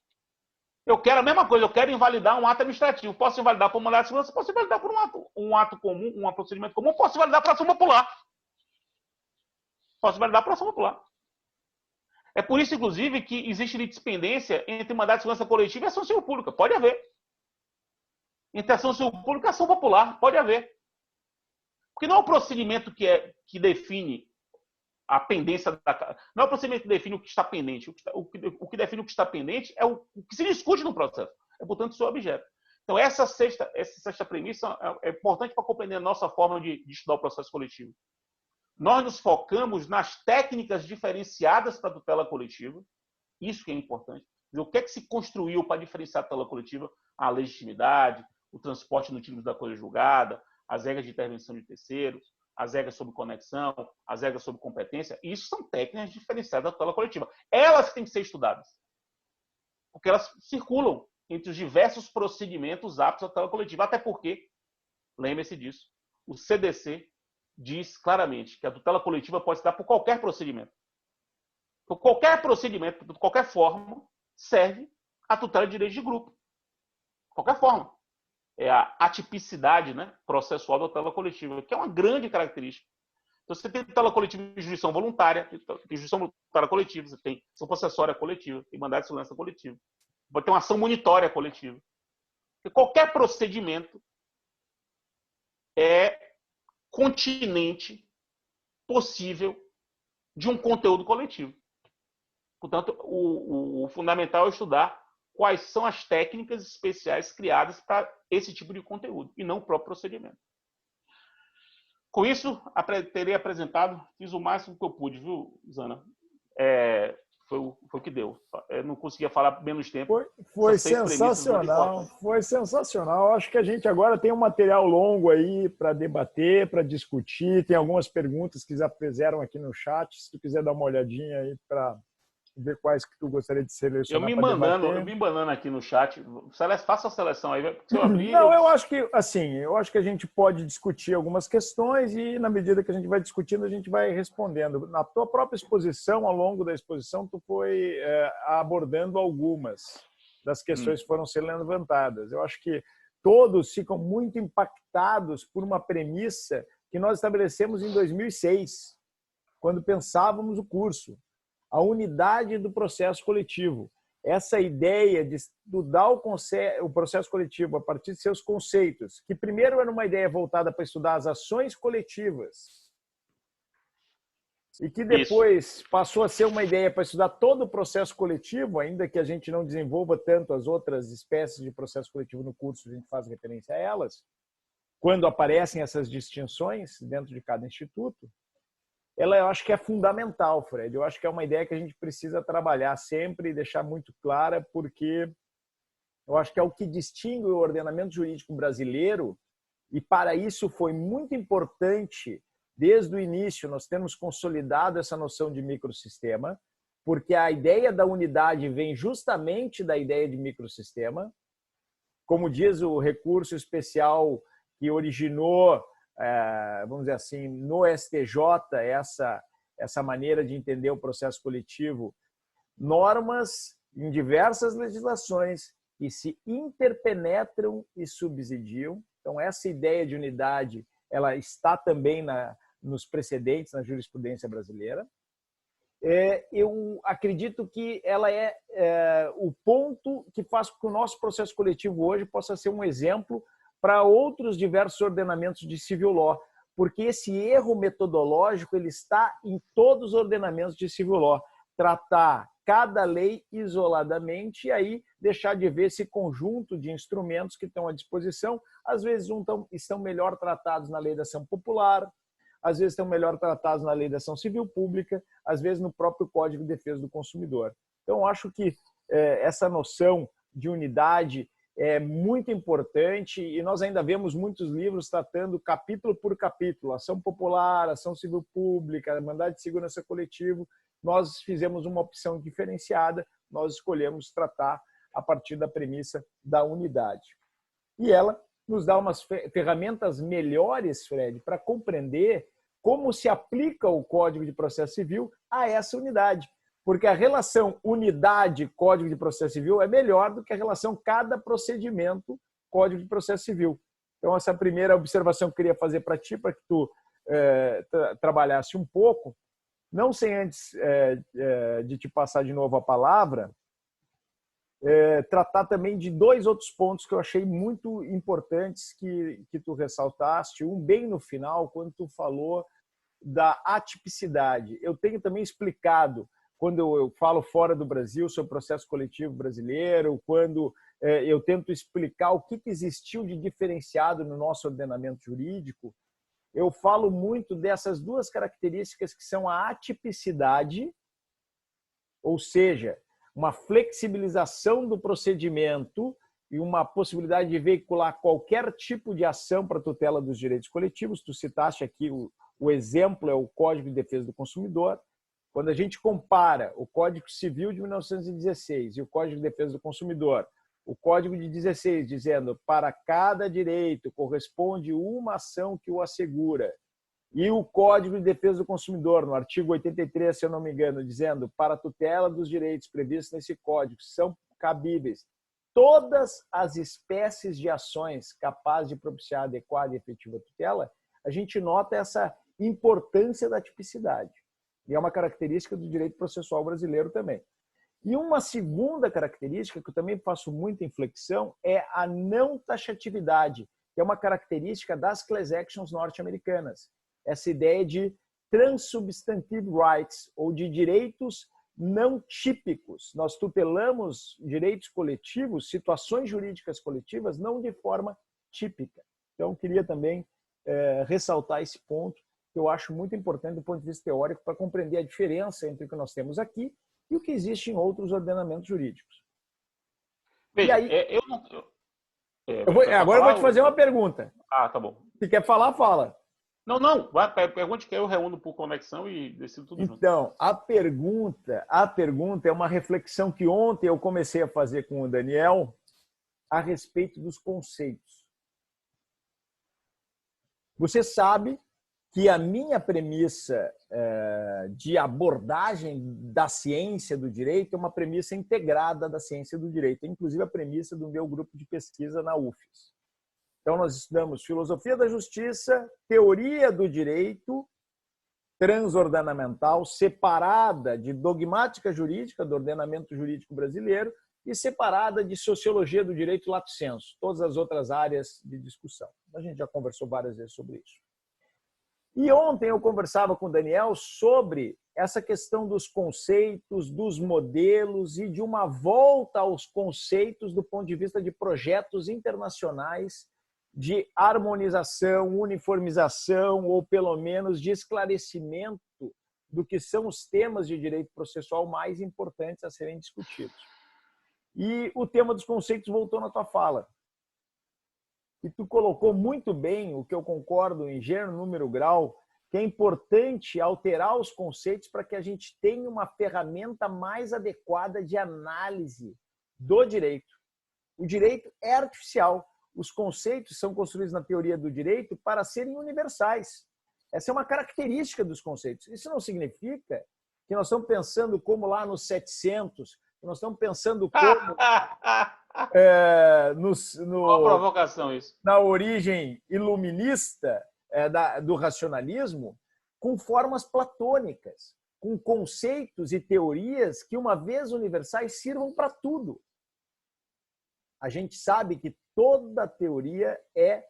Eu quero a mesma coisa, eu quero invalidar um ato administrativo. Posso invalidar por um mandado de segurança, posso invalidar por um ato comum, um procedimento comum, posso invalidar por ação popular. Posso invalidar por ação popular. É por isso, inclusive, que existe litispendência entre mandado de segurança coletiva e ação civil pública. Pode haver. Entre ação civil pública e ação popular. Pode haver. Porque não é o procedimento que define a pendência não é o procedimento que define o que está pendente. O que define o que está pendente é o que se discute no processo. É, portanto, o seu objeto. Então, essa sexta premissa é importante para compreender a nossa forma de estudar o processo coletivo. Nós nos focamos nas técnicas diferenciadas para a tutela coletiva. Isso que é importante. O que é que se construiu para diferenciar a tutela coletiva? A legitimidade, o transporte no título da coisa julgada, as regras de intervenção de terceiros, as regras sobre conexão, as regras sobre competência. Isso são técnicas diferenciadas da tutela coletiva. Elas têm que ser estudadas. Porque elas circulam entre os diversos procedimentos aptos à tutela coletiva. Até porque, lembre-se disso, o CDC diz claramente que a tutela coletiva pode se dar por qualquer procedimento. Por qualquer procedimento, de qualquer forma, serve a tutela de direitos de grupo. De qualquer forma. É a atipicidade, né, processual da tutela coletiva, que é uma grande característica. Então, você tem tutela coletiva de jurisdição voluntária, tem jurisdição voluntária coletiva, você tem ação possessória coletiva, tem mandado de segurança coletiva. Pode ter uma ação monitória coletiva. Porque qualquer procedimento é continente possível de um conteúdo coletivo. Portanto, o fundamental é estudar quais são as técnicas especiais criadas para esse tipo de conteúdo, e não o próprio procedimento. Com isso, terei apresentado, fiz o máximo que eu pude, viu, Zana? Foi o que deu. Eu não conseguia falar menos tempo. Foi sensacional, foi sensacional. Acho que a gente agora tem um material longo aí para debater, para discutir. Tem algumas perguntas que já fizeram aqui no chat. Se tu quiser dar uma olhadinha aí para ver quais que tu gostaria de selecionar. Eu me embanando aqui no chat. Faça a seleção aí. Se eu abrir, não, eu acho que assim, eu acho que a gente pode discutir algumas questões e na medida que a gente vai discutindo, a gente vai respondendo. Na tua própria exposição, ao longo da exposição, tu foi abordando algumas das questões que foram sendo levantadas. Eu acho que todos ficam muito impactados por uma premissa que nós estabelecemos em 2006, quando pensávamos o curso. A unidade do processo coletivo. Essa ideia de estudar o processo coletivo a partir de seus conceitos, que primeiro era uma ideia voltada para estudar as ações coletivas e que depois passou a ser uma ideia para estudar todo o processo coletivo, ainda que a gente não desenvolva tanto as outras espécies de processo coletivo no curso, a gente faz referência a elas, quando aparecem essas distinções dentro de cada instituto. Ela eu acho que é fundamental, Fred. Eu acho que é uma ideia que a gente precisa trabalhar sempre e deixar muito clara, porque eu acho que é o que distingue o ordenamento jurídico brasileiro, e para isso foi muito importante, desde o início, nós temos consolidado essa noção de microsistema, porque a ideia da unidade vem justamente da ideia de microsistema. Como diz o recurso especial que originou vamos dizer assim, no STJ, essa maneira de entender o processo coletivo, normas em diversas legislações que se interpenetram e subsidiam. Então, essa ideia de unidade, ela está também nos precedentes, na jurisprudência brasileira. Eu acredito que ela é o ponto que faz com que o nosso processo coletivo hoje possa ser um exemplo para outros diversos ordenamentos de civil law, porque esse erro metodológico ele está em todos os ordenamentos de civil law. Tratar cada lei isoladamente e aí deixar de ver esse conjunto de instrumentos que estão à disposição. Às vezes estão melhor tratados na lei da ação popular, às vezes estão melhor tratados na lei da ação civil pública, às vezes no próprio Código de Defesa do Consumidor. Então, acho que essa noção de unidade é muito importante e nós ainda vemos muitos livros tratando capítulo por capítulo, ação popular, ação civil pública, mandado de segurança coletivo. Nós fizemos uma opção diferenciada, nós escolhemos tratar a partir da premissa da unidade. E ela nos dá umas ferramentas melhores, Fred, para compreender como se aplica o Código de Processo Civil a essa unidade. Porque a relação unidade-Código de Processo Civil é melhor do que a relação cada procedimento Código de Processo Civil. Então, essa primeira observação que eu queria fazer para ti, para que tu trabalhasse um pouco, não sem antes de te passar de novo a palavra, tratar também de dois outros pontos que eu achei muito importantes que tu ressaltaste. Um bem no final, quando tu falou da atipicidade. Eu tenho também explicado, quando eu falo fora do Brasil sobre o processo coletivo brasileiro, quando eu tento explicar o que existiu de diferenciado no nosso ordenamento jurídico, eu falo muito dessas duas características que são a atipicidade, ou seja, uma flexibilização do procedimento e uma possibilidade de veicular qualquer tipo de ação para tutela dos direitos coletivos. Tu citaste aqui, o exemplo é o Código de Defesa do Consumidor. Quando a gente compara o Código Civil de 1916 e o Código de Defesa do Consumidor, o Código de 16 dizendo para cada direito corresponde uma ação que o assegura, e o Código de Defesa do Consumidor, no artigo 83, se eu não me engano, dizendo para a tutela dos direitos previstos nesse código são cabíveis todas as espécies de ações capazes de propiciar adequada e efetiva tutela, a gente nota essa importância da tipicidade. E é uma característica do direito processual brasileiro também. E uma segunda característica, que eu também faço muita inflexão, é a não taxatividade, que é uma característica das class actions norte-americanas. Essa ideia de transsubstantive rights, ou de direitos não típicos. Nós tutelamos direitos coletivos, situações jurídicas coletivas, não de forma típica. Então, queria também ressaltar esse ponto, que eu acho muito importante do ponto de vista teórico, para compreender a diferença entre o que nós temos aqui e o que existe em outros ordenamentos jurídicos. Veja, e aí, agora eu vou te fazer uma pergunta. Ah, tá bom. Se quer falar, fala. Não. Pergunte que eu reúno por conexão e decido tudo junto. Então, a pergunta é uma reflexão que ontem eu comecei a fazer com o Daniel a respeito dos conceitos. Você sabe que a minha premissa de abordagem da ciência do direito é uma premissa integrada da ciência do direito, inclusive a premissa do meu grupo de pesquisa na UFES. Então, nós estudamos filosofia da justiça, teoria do direito transordenamental, separada de dogmática jurídica, do ordenamento jurídico brasileiro, e separada de sociologia do direito lato sensu, todas as outras áreas de discussão. A gente já conversou várias vezes sobre isso. E ontem eu conversava com o Daniel sobre essa questão dos conceitos, dos modelos e de uma volta aos conceitos do ponto de vista de projetos internacionais de harmonização, uniformização ou pelo menos de esclarecimento do que são os temas de direito processual mais importantes a serem discutidos. E o tema dos conceitos voltou na tua fala. E tu colocou muito bem, o que eu concordo em gênero, número, grau, que é importante alterar os conceitos para que a gente tenha uma ferramenta mais adequada de análise do direito. O direito é artificial. os conceitos são construídos na teoria do direito para serem universais. Essa é uma característica dos conceitos. Isso não significa que nós estamos pensando como lá nos 700, que nós estamos pensando como Qual provocação isso? na origem iluminista do racionalismo, com formas platônicas, com conceitos e teorias que, uma vez universais, sirvam para tudo. A gente sabe que toda teoria é,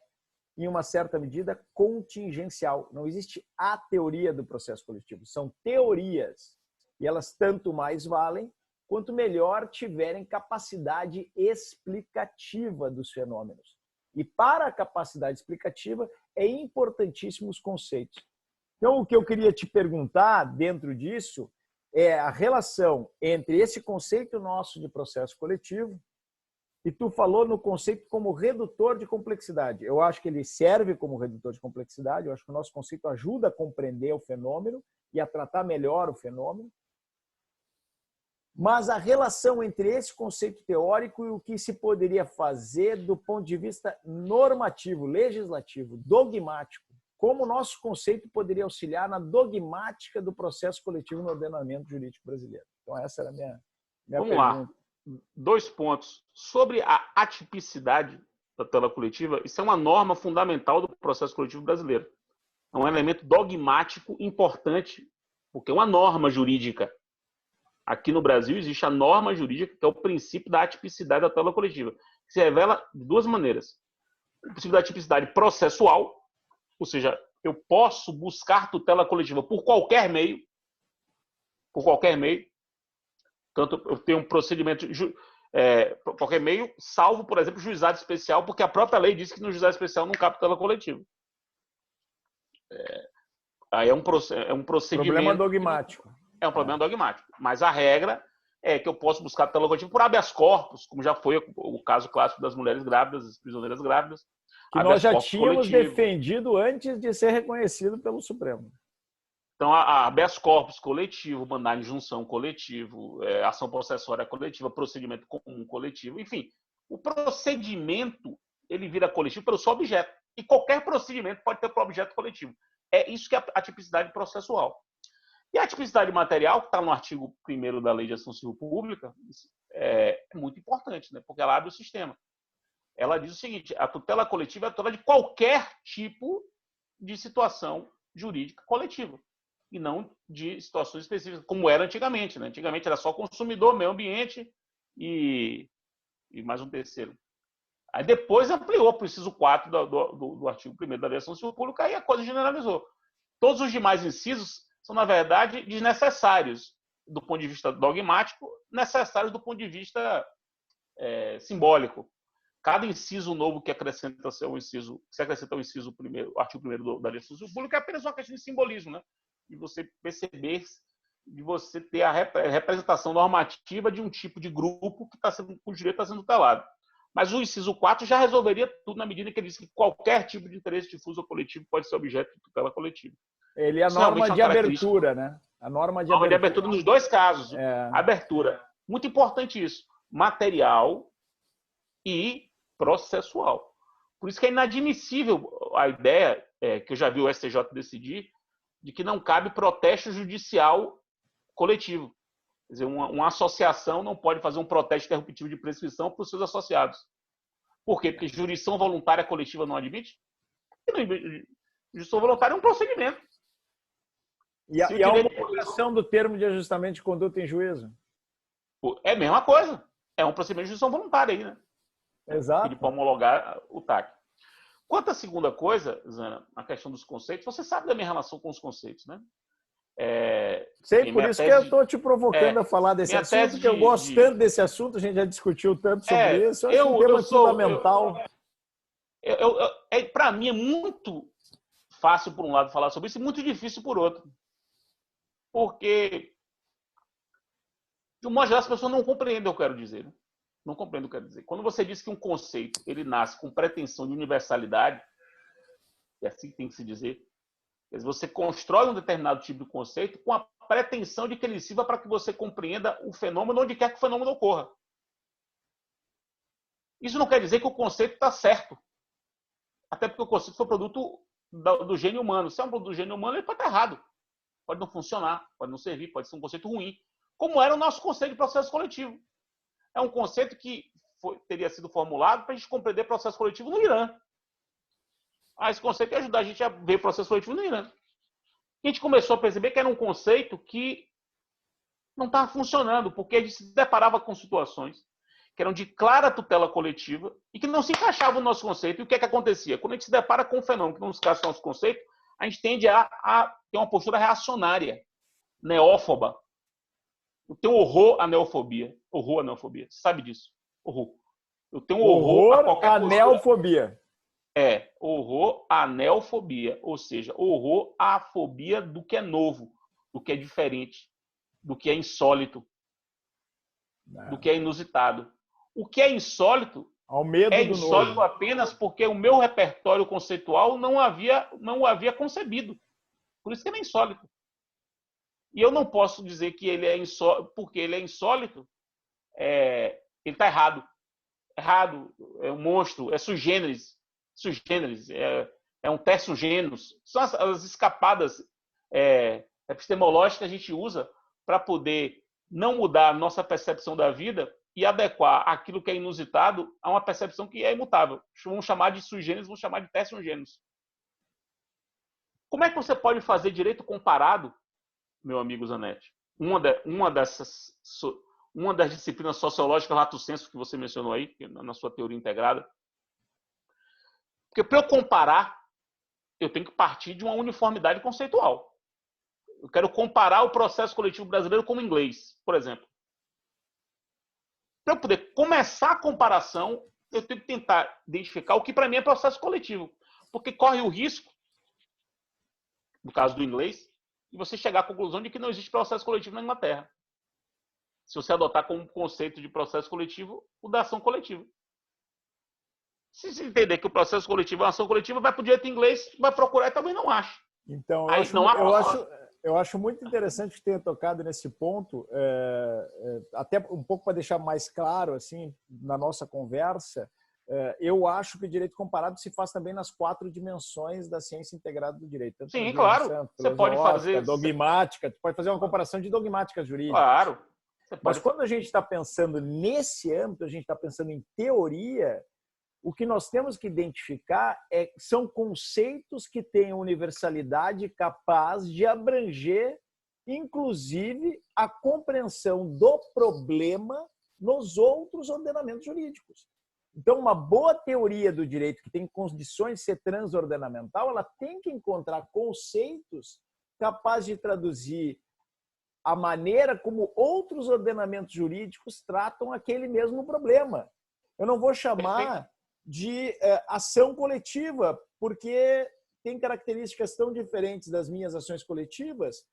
em uma certa medida, contingencial. Não existe a teoria do processo coletivo. São teorias. E elas tanto mais valem quanto melhor tiverem capacidade explicativa dos fenômenos. E para a capacidade explicativa, é importantíssimo os conceitos. Então, o que eu queria te perguntar dentro disso é a relação entre esse conceito nosso de processo coletivo, e tu falou no conceito como redutor de complexidade. Eu acho que ele serve como redutor de complexidade, eu acho que o nosso conceito ajuda a compreender o fenômeno e a tratar melhor o fenômeno. Mas a relação entre esse conceito teórico e o que se poderia fazer do ponto de vista normativo, legislativo, dogmático, como o nosso conceito poderia auxiliar na dogmática do processo coletivo no ordenamento jurídico brasileiro. Então, essa era a minha pergunta. Vamos lá. 2 pontos. Sobre a atipicidade da tutela coletiva, isso é uma norma fundamental do processo coletivo brasileiro. É um elemento dogmático importante, porque é uma norma jurídica. Aqui no Brasil existe a norma jurídica, que é o princípio da atipicidade da tutela coletiva, que se revela de 2 maneiras. O princípio da atipicidade processual, ou seja, eu posso buscar tutela coletiva por qualquer meio, tanto eu tenho um procedimento por qualquer meio, salvo, por exemplo, juizado especial, porque a própria lei diz que no juizado especial não cabe tutela coletiva. Aí é um procedimento... Problema dogmático. É um problema dogmático. Mas a regra é que eu posso buscar tutela coletiva por habeas corpus, como já foi o caso clássico das mulheres grávidas, das prisioneiras grávidas. Que nós já tínhamos defendido antes de ser reconhecido pelo Supremo. Então, a habeas corpus coletivo, mandado de injunção coletivo, ação processória coletiva, procedimento comum coletivo, enfim, o procedimento ele vira coletivo pelo seu objeto. E qualquer procedimento pode ter por objeto coletivo. É isso que é a tipicidade processual. E a tipicidade material, que está no artigo 1º da Lei de Ação Civil Pública, é muito importante, né? Porque ela abre o sistema. Ela diz o seguinte: a tutela coletiva é a tutela de qualquer tipo de situação jurídica coletiva, e não de situações específicas, como era antigamente. Né? Antigamente era só consumidor, meio ambiente e mais um terceiro. Aí depois ampliou para o inciso 4 do artigo 1º da Lei de Ação Civil Pública, e a coisa generalizou. Todos os demais incisos são, na verdade, desnecessários do ponto de vista dogmático, necessários do ponto de vista simbólico. Cada inciso novo que acrescenta o inciso, o artigo 1º da Lei de Ação Civil Pública é apenas uma questão de simbolismo, né? De você perceber, de você ter a representação normativa de um tipo de grupo que o direito está sendo tutelado. Mas o inciso 4 já resolveria tudo na medida que ele diz que qualquer tipo de interesse difuso ou coletivo pode ser objeto de tutela coletiva. Ele é a norma de abertura, né? A norma de abertura nos 2 casos. Abertura. Muito importante isso. Material e processual. Por isso que é inadmissível a ideia, que eu já vi o STJ decidir, de que não cabe protesto judicial coletivo. Quer dizer, uma associação não pode fazer um protesto interruptivo de prescrição para os seus associados. Por quê? Porque jurisdição voluntária coletiva não admite? Jurisdição voluntária é um procedimento. E a homologação do termo de ajustamento de conduta em juízo? É a mesma coisa. É um procedimento de jurisdição voluntária aí, né? Exato. Ele pode homologar o TAC. Quanto à segunda coisa, Zana, a questão dos conceitos, você sabe da minha relação com os conceitos, né? Sei, por isso que eu estou te provocando a falar desse assunto, que eu gosto tanto desse assunto, a gente já discutiu tanto sobre isso. Eu acho um tema fundamental. Para mim é muito fácil, por um lado, falar sobre isso e muito difícil por outro. Porque, de um modo geral, as pessoas não compreendem o que eu quero dizer. Né? Não compreendem o que eu quero dizer. Quando você diz que um conceito ele nasce com pretensão de universalidade, é assim que tem que se dizer, você constrói um determinado tipo de conceito com a pretensão de que ele sirva para que você compreenda o fenômeno onde quer que o fenômeno ocorra. Isso não quer dizer que o conceito está certo. Até porque o conceito foi produto do gênio humano. Se é um produto do gênio humano, ele pode estar errado. Pode não funcionar, pode não servir, pode ser um conceito ruim. Como era o nosso conceito de processo coletivo. É um conceito que teria sido formulado para a gente compreender processo coletivo no Irã. Esse conceito ia ajudar a gente a ver processo coletivo no Irã. E a gente começou a perceber que era um conceito que não estava funcionando, porque a gente se deparava com situações que eram de clara tutela coletiva e que não se encaixavam no nosso conceito. E o que é que acontecia? Quando a gente se depara com um fenômeno que não se encaixa no nosso conceito, a gente tende a ter uma postura reacionária, neófoba. Eu tenho horror à neofobia. Horror à neofobia. Você sabe disso? Horror. Eu tenho horror a qualquer postura. Neofobia. Horror à neofobia. Ou seja, horror à fobia do que é novo, do que é diferente, do que é insólito, do que é inusitado. O que é insólito ao medo é do insólito novo. apenas porque o meu repertório conceitual não o havia concebido. Por isso que ele é insólito. E eu não posso dizer que ele é insólito, porque ele é insólito, ele está errado. Errado, é um monstro, é sui generis, é um terço genus. São as escapadas epistemológicas que a gente usa para poder não mudar a nossa percepção da vida e adequar aquilo que é inusitado a uma percepção que é imutável. Vamos chamar de sui generis, vamos chamar de terço genus. Como é que você pode fazer direito comparado, meu amigo Zanetti? Uma das disciplinas sociológicas lato sensu que você mencionou aí, na sua teoria integrada. Porque para eu comparar, eu tenho que partir de uma uniformidade conceitual. Eu quero comparar o processo coletivo brasileiro com o inglês, por exemplo. Para eu poder começar a comparação, eu tenho que tentar identificar o que para mim é processo coletivo. Porque corre o risco, no caso do inglês, de você chegar à conclusão de que não existe processo coletivo na Inglaterra. Se você adotar como conceito de processo coletivo o da ação coletiva. Se você entender que o processo coletivo é uma ação coletiva, vai para o direito inglês, vai procurar e também não acha. Então, eu acho muito interessante que tenha tocado nesse ponto, até um pouco para deixar mais claro assim na nossa conversa. Eu acho que o direito comparado se faz também nas 4 dimensões da ciência integrada do direito. Tanto sim, claro. Você pode fazer dogmática, tu pode fazer uma comparação de dogmáticas jurídicas. Claro. Mas quando a gente está pensando nesse âmbito, a gente está pensando em teoria, o que nós temos que identificar são conceitos que têm universalidade capaz de abranger, inclusive, a compreensão do problema nos outros ordenamentos jurídicos. Então, uma boa teoria do direito que tem condições de ser transordenamental, ela tem que encontrar conceitos capazes de traduzir a maneira como outros ordenamentos jurídicos tratam aquele mesmo problema. Eu não vou chamar de ação coletiva, porque tem características tão diferentes das minhas ações coletivas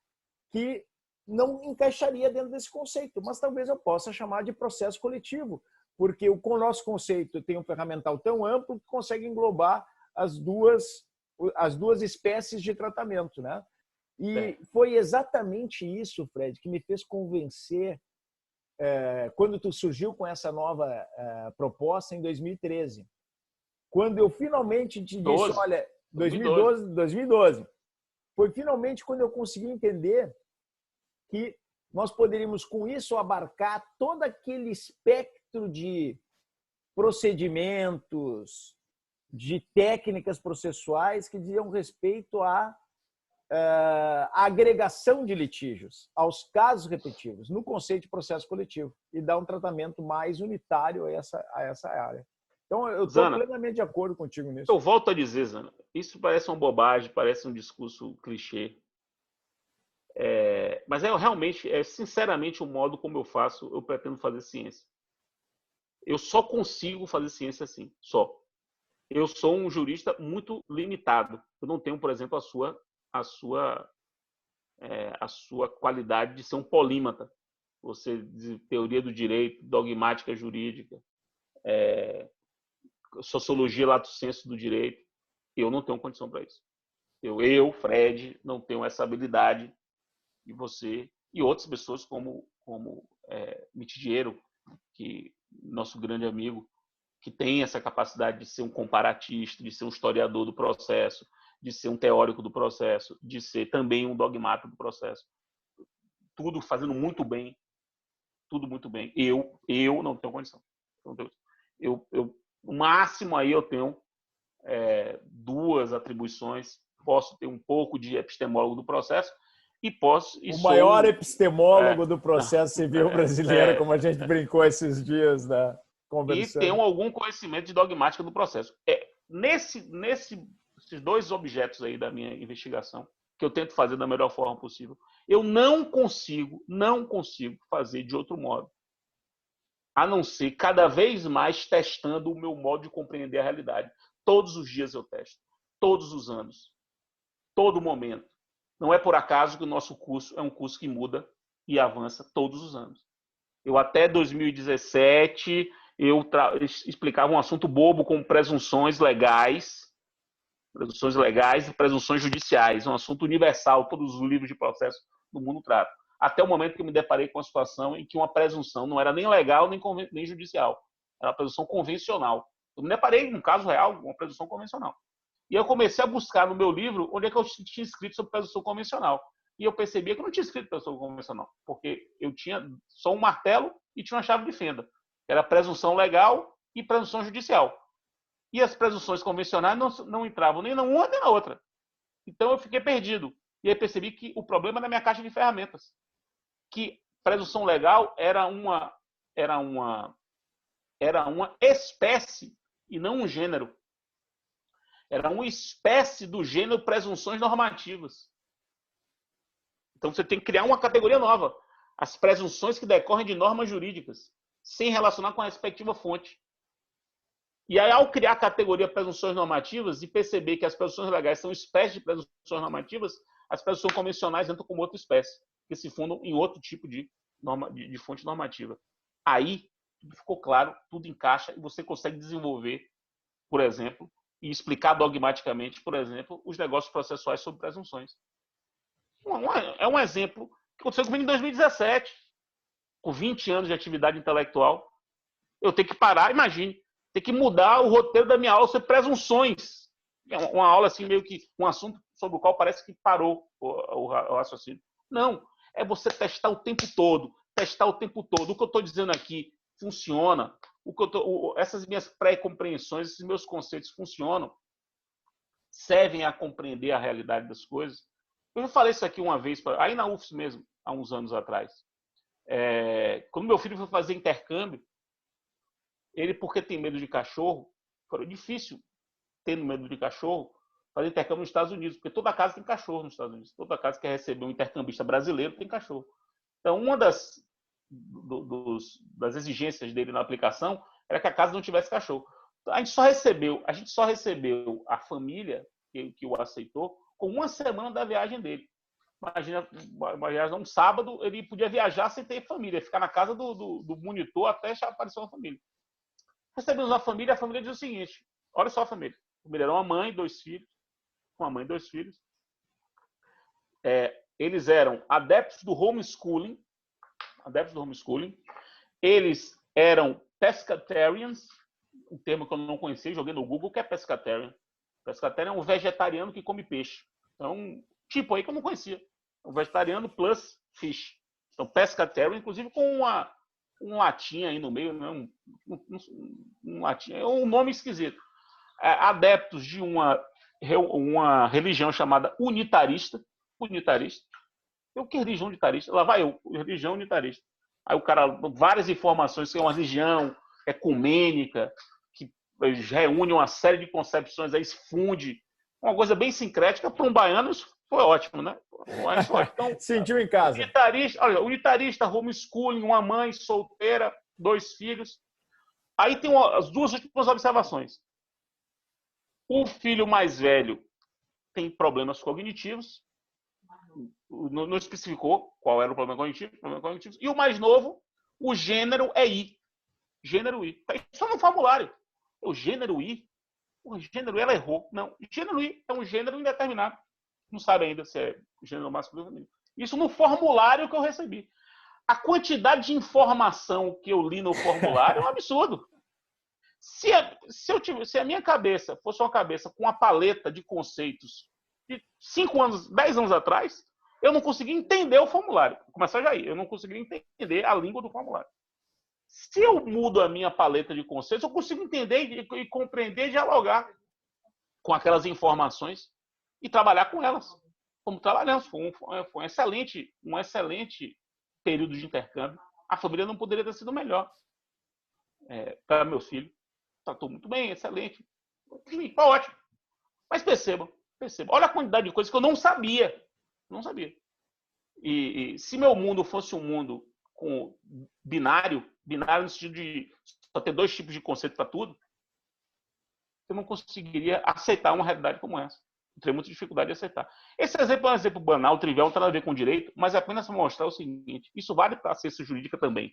que não encaixaria dentro desse conceito, mas talvez eu possa chamar de processo coletivo, porque o nosso conceito tem um ferramental tão amplo que consegue englobar as duas espécies de tratamento, né? E foi exatamente isso, Fred, que me fez convencer quando tu surgiu com essa nova proposta em 2013. Quando eu finalmente te disse, olha, 2012, foi finalmente quando eu consegui entender que nós poderíamos, com isso, abarcar todo aquele espectro de procedimentos, de técnicas processuais que diziam respeito à agregação de litígios, aos casos repetitivos, no conceito de processo coletivo, e dar um tratamento mais unitário a essa área. Então, eu estou plenamente de acordo contigo nisso. Eu volto a dizer, Zana, isso parece uma bobagem, parece um discurso clichê. Mas realmente, sinceramente, o modo como eu pretendo fazer ciência. Eu só consigo fazer ciência assim, só. Eu sou um jurista muito limitado. Eu não tenho, por exemplo, a sua qualidade de ser um polímata. Você, de teoria do direito, dogmática jurídica, sociologia lato sensu do direito, eu não tenho condição para isso. Eu, Fred, não tenho essa habilidade, e você e outras pessoas como Mitidiero, que nosso grande amigo, que tem essa capacidade de ser um comparatista, de ser um historiador do processo, de ser um teórico do processo, de ser também um dogmático do processo. Tudo fazendo muito bem, tudo muito bem. Eu não tenho condição. No máximo aí eu tenho 2 atribuições. Posso ter um pouco de epistemólogo do processo e posso... O maior epistemólogo do processo civil brasileiro, como a gente brincou esses dias, né? Conversando. E tenho algum conhecimento de dogmática do processo. Nesses 2 objetos aí da minha investigação, que eu tento fazer da melhor forma possível, eu não consigo fazer de outro modo, a não ser cada vez mais testando o meu modo de compreender a realidade. Todos os dias eu testo, todos os anos, todo momento. Não é por acaso que o nosso curso é um curso que muda e avança todos os anos. Eu até 2017 eu explicava um assunto bobo como presunções legais e presunções judiciais, um assunto universal, todos os livros de processo do mundo tratam. Até o momento que eu me deparei com a situação em que uma presunção não era nem legal nem judicial, era uma presunção convencional. Eu me deparei, num caso real, com uma presunção convencional. E eu comecei a buscar no meu livro onde é que eu tinha escrito sobre presunção convencional. E eu percebia que eu não tinha escrito presunção convencional, porque eu tinha só um martelo e tinha uma chave de fenda. Era presunção legal e presunção judicial. E as presunções convencionais não entravam nem na uma nem na outra. Então eu fiquei perdido. E aí percebi que o problema era na minha caixa de ferramentas. Que presunção legal era uma espécie e não um gênero. Era uma espécie do gênero presunções normativas. Então você tem que criar uma categoria nova. As presunções que decorrem de normas jurídicas, sem relacionar com a respectiva fonte. E aí, ao criar a categoria presunções normativas e perceber que as presunções legais são espécies de presunções normativas, as presunções convencionais entram como outra espécie, que se fundam em outro tipo de fonte normativa. Aí, tudo ficou claro, tudo encaixa e você consegue desenvolver, por exemplo, e explicar dogmaticamente, por exemplo, os negócios processuais sobre presunções. É um exemplo que aconteceu comigo em 2017, com 20 anos de atividade intelectual. Eu tenho que parar, imagine, ter que mudar o roteiro da minha aula sobre presunções. É uma aula assim, meio que um assunto sobre o qual parece que parou o raciocínio. Não, é você testar o tempo todo. O que eu estou dizendo aqui funciona. Essas minhas pré-compreensões, esses meus conceitos funcionam. Servem a compreender a realidade das coisas. Eu já falei isso aqui uma vez, aí na UFS mesmo, há uns anos atrás. Quando meu filho foi fazer intercâmbio, ele, porque tem medo de cachorro, foi difícil tendo medo de cachorro, fazer intercâmbio nos Estados Unidos, porque toda casa tem cachorro nos Estados Unidos. Toda casa que quer receber um intercambista brasileiro tem cachorro. Então, uma das exigências dele na aplicação era que a casa não tivesse cachorro. Então, a gente só recebeu a família que o aceitou com uma semana da viagem dele. Imagina, um sábado, ele podia viajar sem ter família, ficar na casa do monitor até aparecer uma família. Recebemos a família diz o seguinte, olha só a família. A família era uma mãe, 2 filhos, uma mãe e 2 filhos. Eles eram adeptos do homeschooling, eles eram pescatarians, um termo que eu não conhecia, joguei no Google, o que é pescatarian? Pescatarian é um vegetariano que come peixe. Então, tipo aí que eu não conhecia. Um vegetariano plus fish. Então, pescatarian, inclusive com um latim aí no meio, né? um latim, é um nome esquisito. Adeptos de uma religião chamada unitarista. Eu que religião unitarista? Lá vai eu, religião unitarista. Aí o cara, várias informações, que é uma religião ecumênica, que reúne uma série de concepções, aí se funde. Uma coisa bem sincrética, para um baiano isso foi ótimo, né? Então, sentiu em casa. Unitarista, homeschooling, uma mãe solteira, 2 filhos. Aí tem as 2 últimas observações. O filho mais velho tem problemas cognitivos, não especificou qual era o problema cognitivo, e o mais novo, o gênero é I. Gênero I. Tá só no formulário. O gênero I, ela errou. Não, gênero I é um gênero indeterminado. Não sabe ainda se é gênero masculino ou feminino. Isso no formulário que eu recebi. A quantidade de informação que eu li no formulário é um absurdo. Se a minha cabeça fosse uma cabeça com uma paleta de conceitos de 5 anos, 10 anos atrás, eu não conseguia entender o formulário. Vou começar já aí. Eu não conseguia entender a língua do formulário. Se eu mudo a minha paleta de conceitos, eu consigo entender e compreender e dialogar com aquelas informações e trabalhar com elas. Como trabalhamos. Foi um excelente período de intercâmbio. A família não poderia ter sido melhor. Para meus filhos. Tratou muito bem, excelente. Enfim, foi ótimo. Mas percebam. Olha a quantidade de coisas que eu não sabia. Não sabia. E se meu mundo fosse um mundo com binário no sentido de só ter 2 tipos de conceito para tudo, eu não conseguiria aceitar uma realidade como essa. Eu teria muita dificuldade de aceitar. Esse exemplo é um exemplo banal, trivial, não tem nada a ver com direito, mas é apenas para mostrar o seguinte: isso vale para a ciência jurídica também.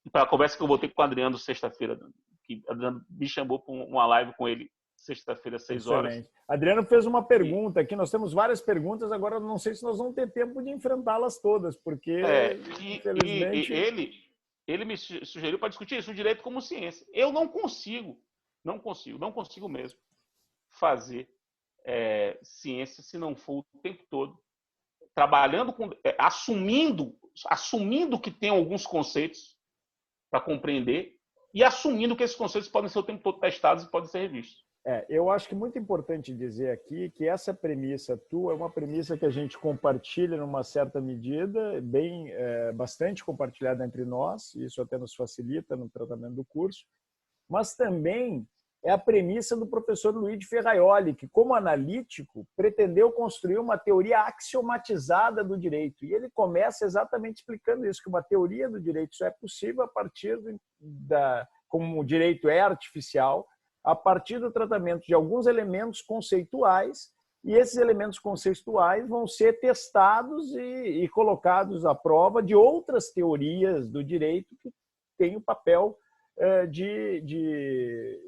E para a conversa que eu vou ter com o Adriano sexta-feira, que o Adriano me chamou para uma live com ele sexta-feira, 6 horas. Excelente. Adriano fez uma pergunta aqui, nós temos várias perguntas, agora não sei se nós vamos ter tempo de enfrentá-las todas, porque, infelizmente... Ele me sugeriu para discutir isso, o direito como ciência. Eu não consigo mesmo fazer ciência se não for o tempo todo trabalhando com, assumindo que tem alguns conceitos para compreender e assumindo que esses conceitos podem ser o tempo todo testados e podem ser revistos. Eu acho que é muito importante dizer aqui que essa premissa tua é uma premissa que a gente compartilha numa certa medida, bastante compartilhada entre nós, isso até nos facilita no tratamento do curso, mas também é a premissa do professor Luigi Ferraioli, que, como analítico, pretendeu construir uma teoria axiomatizada do direito. E ele começa exatamente explicando isso, que uma teoria do direito só é possível a partir como o direito é artificial, a partir do tratamento de alguns elementos conceituais, e esses elementos conceituais vão ser testados e colocados à prova de outras teorias do direito que têm o papel de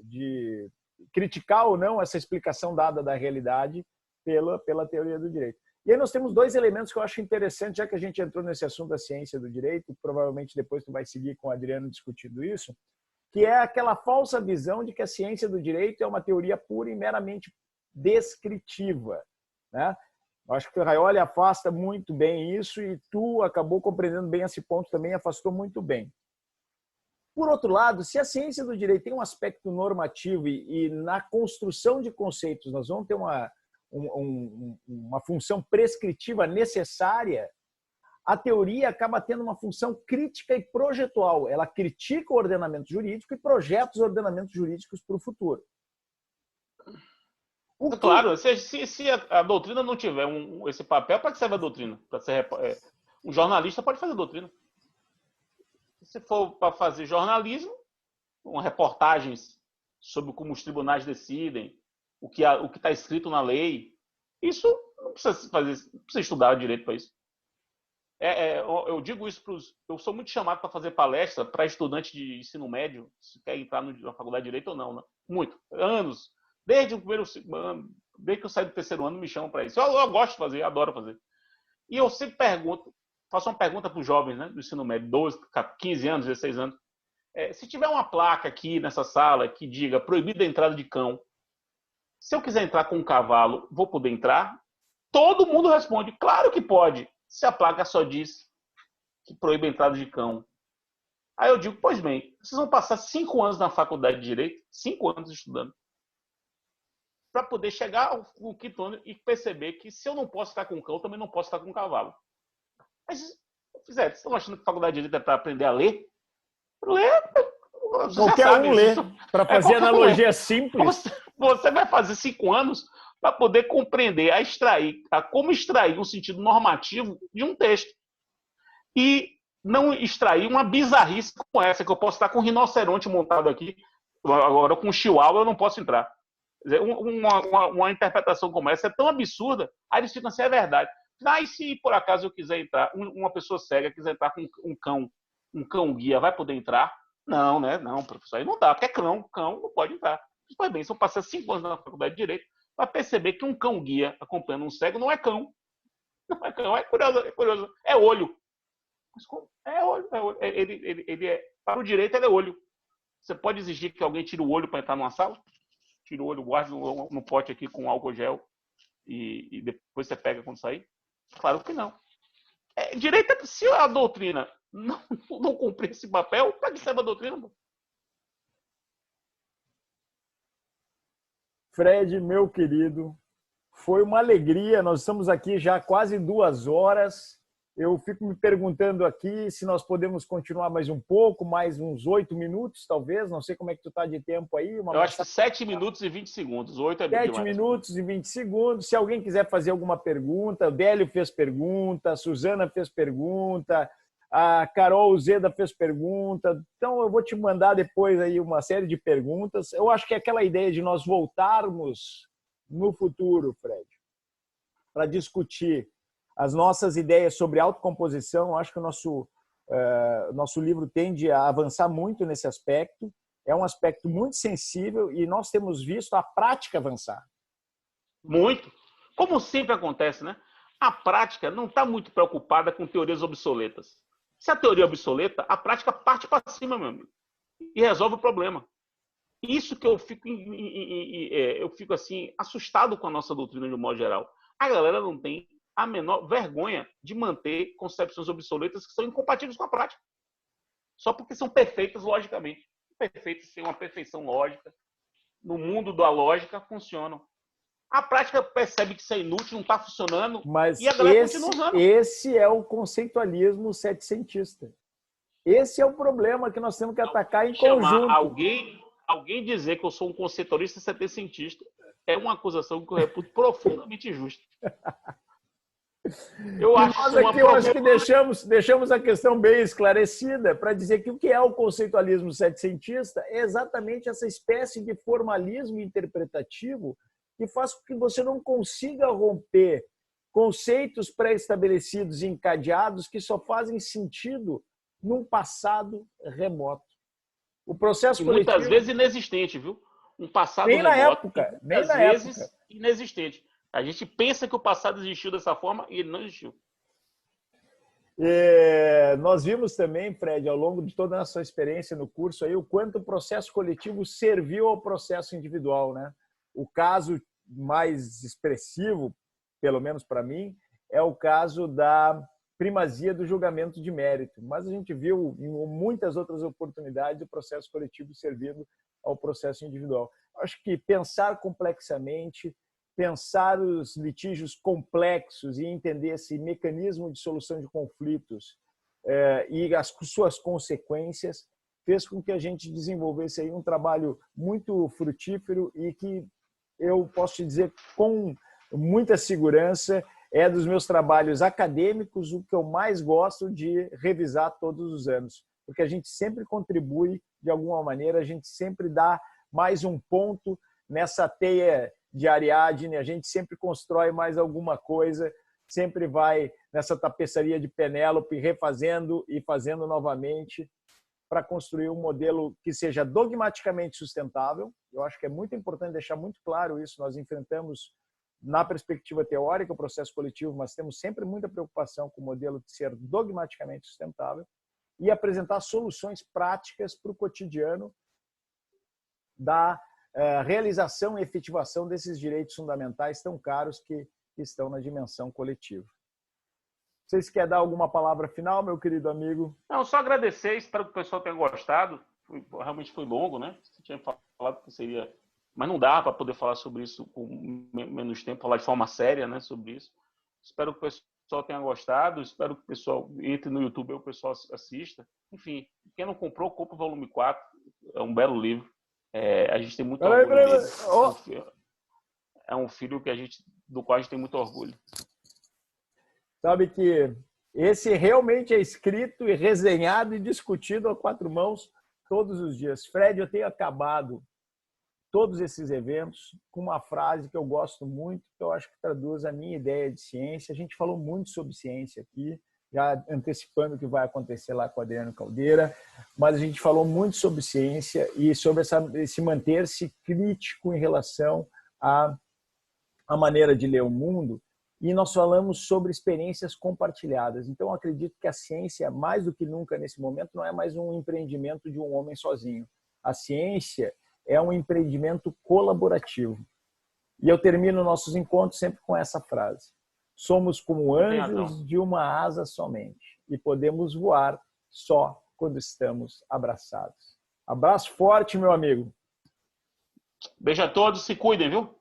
criticar ou não essa explicação dada da realidade pela teoria do direito. E aí nós temos 2 elementos que eu acho interessantes, já que a gente entrou nesse assunto da ciência do direito, provavelmente depois tu vai seguir com o Adriano discutindo isso, que é aquela falsa visão de que a ciência do direito é uma teoria pura e meramente descritiva, né? Eu acho que o Ferraioli afasta muito bem isso e tu acabou compreendendo bem esse ponto também, afastou muito bem. Por outro lado, se a ciência do direito tem um aspecto normativo e na construção de conceitos nós vamos ter uma função prescritiva necessária, a teoria acaba tendo uma função crítica e projetual. Ela critica o ordenamento jurídico e projeta os ordenamentos jurídicos para o futuro. Claro, se a doutrina não tiver esse papel, para que serve a doutrina? Um jornalista pode fazer doutrina. Se for para fazer jornalismo, reportagens sobre como os tribunais decidem, o que está escrito na lei, isso não precisa não precisa estudar direito para isso. Eu digo isso eu sou muito chamado para fazer palestra para estudante de ensino médio, se quer entrar na faculdade de direito ou não, né? Muito, anos, desde o primeiro ano, desde que eu saí do 3º ano me chamam para isso. Eu gosto de fazer, adoro fazer. E eu sempre faço uma pergunta para os jovens, né, do ensino médio, 12, 15 anos, 16 anos. Se tiver uma placa aqui nessa sala que diga proibida a entrada de cão, se eu quiser entrar com um cavalo, vou poder entrar? Todo mundo responde, claro que pode, se a placa só diz que proíbe a entrada de cão. Aí eu digo, pois bem, vocês vão passar 5 anos na faculdade de Direito, 5 anos estudando, para poder chegar ao 5º ano e perceber que se eu não posso estar com cão, eu também não posso estar com cavalo. Mas, vocês estão achando que a faculdade de Direito é para aprender a ler? Ler, qualquer um lê. Para fazer analogia simples. Você vai fazer 5 anos para poder compreender, como extrair um sentido normativo de um texto. E não extrair uma bizarrice como essa, que eu posso estar com um rinoceronte montado aqui, agora com um chihuahua eu não posso entrar. Uma interpretação como essa é tão absurda, aí eles ficam assim, é verdade. E se por acaso eu quiser entrar, uma pessoa cega quiser entrar com um cão guia, vai poder entrar? Não, né? Não, professor, aí não dá, porque cão não pode entrar. Pois bem, se eu passar 5 anos na faculdade de Direito, para perceber que um cão guia acompanhando um cego não é cão. Não é cão, é curioso. É olho. Mas como? É olho. Ele para o direito ele é olho. Você pode exigir que alguém tire o olho para entrar numa sala? Tira o olho, guarda no pote aqui com álcool gel e depois você pega quando sair? Claro que não. Se a doutrina não cumprir esse papel, para que serve a doutrina? Fred, meu querido, foi uma alegria. Nós estamos aqui já há quase 2 horas. Eu fico me perguntando aqui se nós podemos continuar mais um pouco, mais uns 8 minutos, talvez. Não sei como é que tu está de tempo aí. Eu acho que 7 minutos e 20 segundos. 8 é 7 minutos e 20 segundos. Se alguém quiser fazer alguma pergunta, o Délio fez pergunta, a Suzana fez pergunta, a Carol Zeda fez pergunta. Então, eu vou te mandar depois aí uma série de perguntas. Eu acho que é aquela ideia de nós voltarmos no futuro, Fred, para discutir as nossas ideias sobre autocomposição. Eu acho que o nosso livro tende a avançar muito nesse aspecto. É um aspecto muito sensível e nós temos visto a prática avançar. Muito. Como sempre acontece, né? A prática não está muito preocupada com teorias obsoletas. Se a teoria é obsoleta, a prática parte para cima, meu amigo, e resolve o problema. Isso que eu fico assim assustado com a nossa doutrina de um modo geral. A galera não tem a menor vergonha de manter concepções obsoletas que são incompatíveis com a prática. Só porque são perfeitas logicamente. Perfeitas, têm uma perfeição lógica. No mundo da lógica, funcionam. A prática percebe que isso é inútil, não está funcionando, mas e a galera continua usando. Esse é o conceitualismo setecentista. Esse é o problema que nós temos que atacar em conjunto. Alguém dizer que eu sou um conceitualista setecentista é uma acusação que eu reputo profundamente injusta. Eu acho que deixamos a questão bem esclarecida para dizer que o que é o conceitualismo setecentista é exatamente essa espécie de formalismo interpretativo que faz com que você não consiga romper conceitos pré-estabelecidos e encadeados que só fazem sentido num passado remoto. O processo coletivo... Muitas vezes inexistente, viu? Um passado nem remoto. Na época, nem na vezes época. Inexistente. A gente pensa que o passado existiu dessa forma e ele não existiu. Nós vimos também, Fred, ao longo de toda a nossa experiência no curso, aí, o quanto o processo coletivo serviu ao processo individual, né? O caso mais expressivo, pelo menos para mim, é o caso da primazia do julgamento de mérito. Mas a gente viu em muitas outras oportunidades o processo coletivo servindo ao processo individual. Acho que pensar complexamente, pensar os litígios complexos e entender esse mecanismo de solução de conflitos e as suas consequências fez com que a gente desenvolvesse aí um trabalho muito frutífero e que eu posso te dizer com muita segurança é dos meus trabalhos acadêmicos o que eu mais gosto de revisar todos os anos, porque a gente sempre contribui de alguma maneira, a gente sempre dá mais um ponto nessa teia de Ariadne, a gente sempre constrói mais alguma coisa, sempre vai nessa tapeçaria de Penélope, refazendo e fazendo novamente para construir um modelo que seja dogmaticamente sustentável. Eu acho que é muito importante deixar muito claro isso. Nós enfrentamos, na perspectiva teórica, o processo coletivo, mas temos sempre muita preocupação com o modelo de ser dogmaticamente sustentável e apresentar soluções práticas para o cotidiano da realização e efetivação desses direitos fundamentais tão caros que estão na dimensão coletiva. Vocês querem dar alguma palavra final, meu querido amigo? Não, só agradecer, espero que o pessoal tenha gostado. Realmente foi longo, né? Você tinha falado que seria... Mas não dá para poder falar sobre isso com menos tempo, falar de forma séria, né, sobre isso. Espero que o pessoal tenha gostado, espero que o pessoal entre no YouTube e o pessoal assista. Enfim, quem não comprou, compra o volume 4, é um belo livro. A gente tem muito orgulho dele. É um filho do qual a gente tem muito orgulho. Sabe que esse realmente é escrito e resenhado e discutido a 4 mãos todos os dias. Fred, eu tenho acabado todos esses eventos com uma frase que eu gosto muito, que eu acho que traduz a minha ideia de ciência. A gente falou muito sobre ciência aqui, já antecipando o que vai acontecer lá com o Adriano Caldeira, mas a gente falou muito sobre ciência e sobre esse manter-se crítico em relação à maneira de ler o mundo, e nós falamos sobre experiências compartilhadas. Então, eu acredito que a ciência, mais do que nunca nesse momento, não é mais um empreendimento de um homem sozinho. A ciência é um empreendimento colaborativo. E eu termino nossos encontros sempre com essa frase: somos como anjos de uma asa somente e podemos voar só quando estamos abraçados. Abraço forte, meu amigo. Beijo a todos, se cuidem, viu?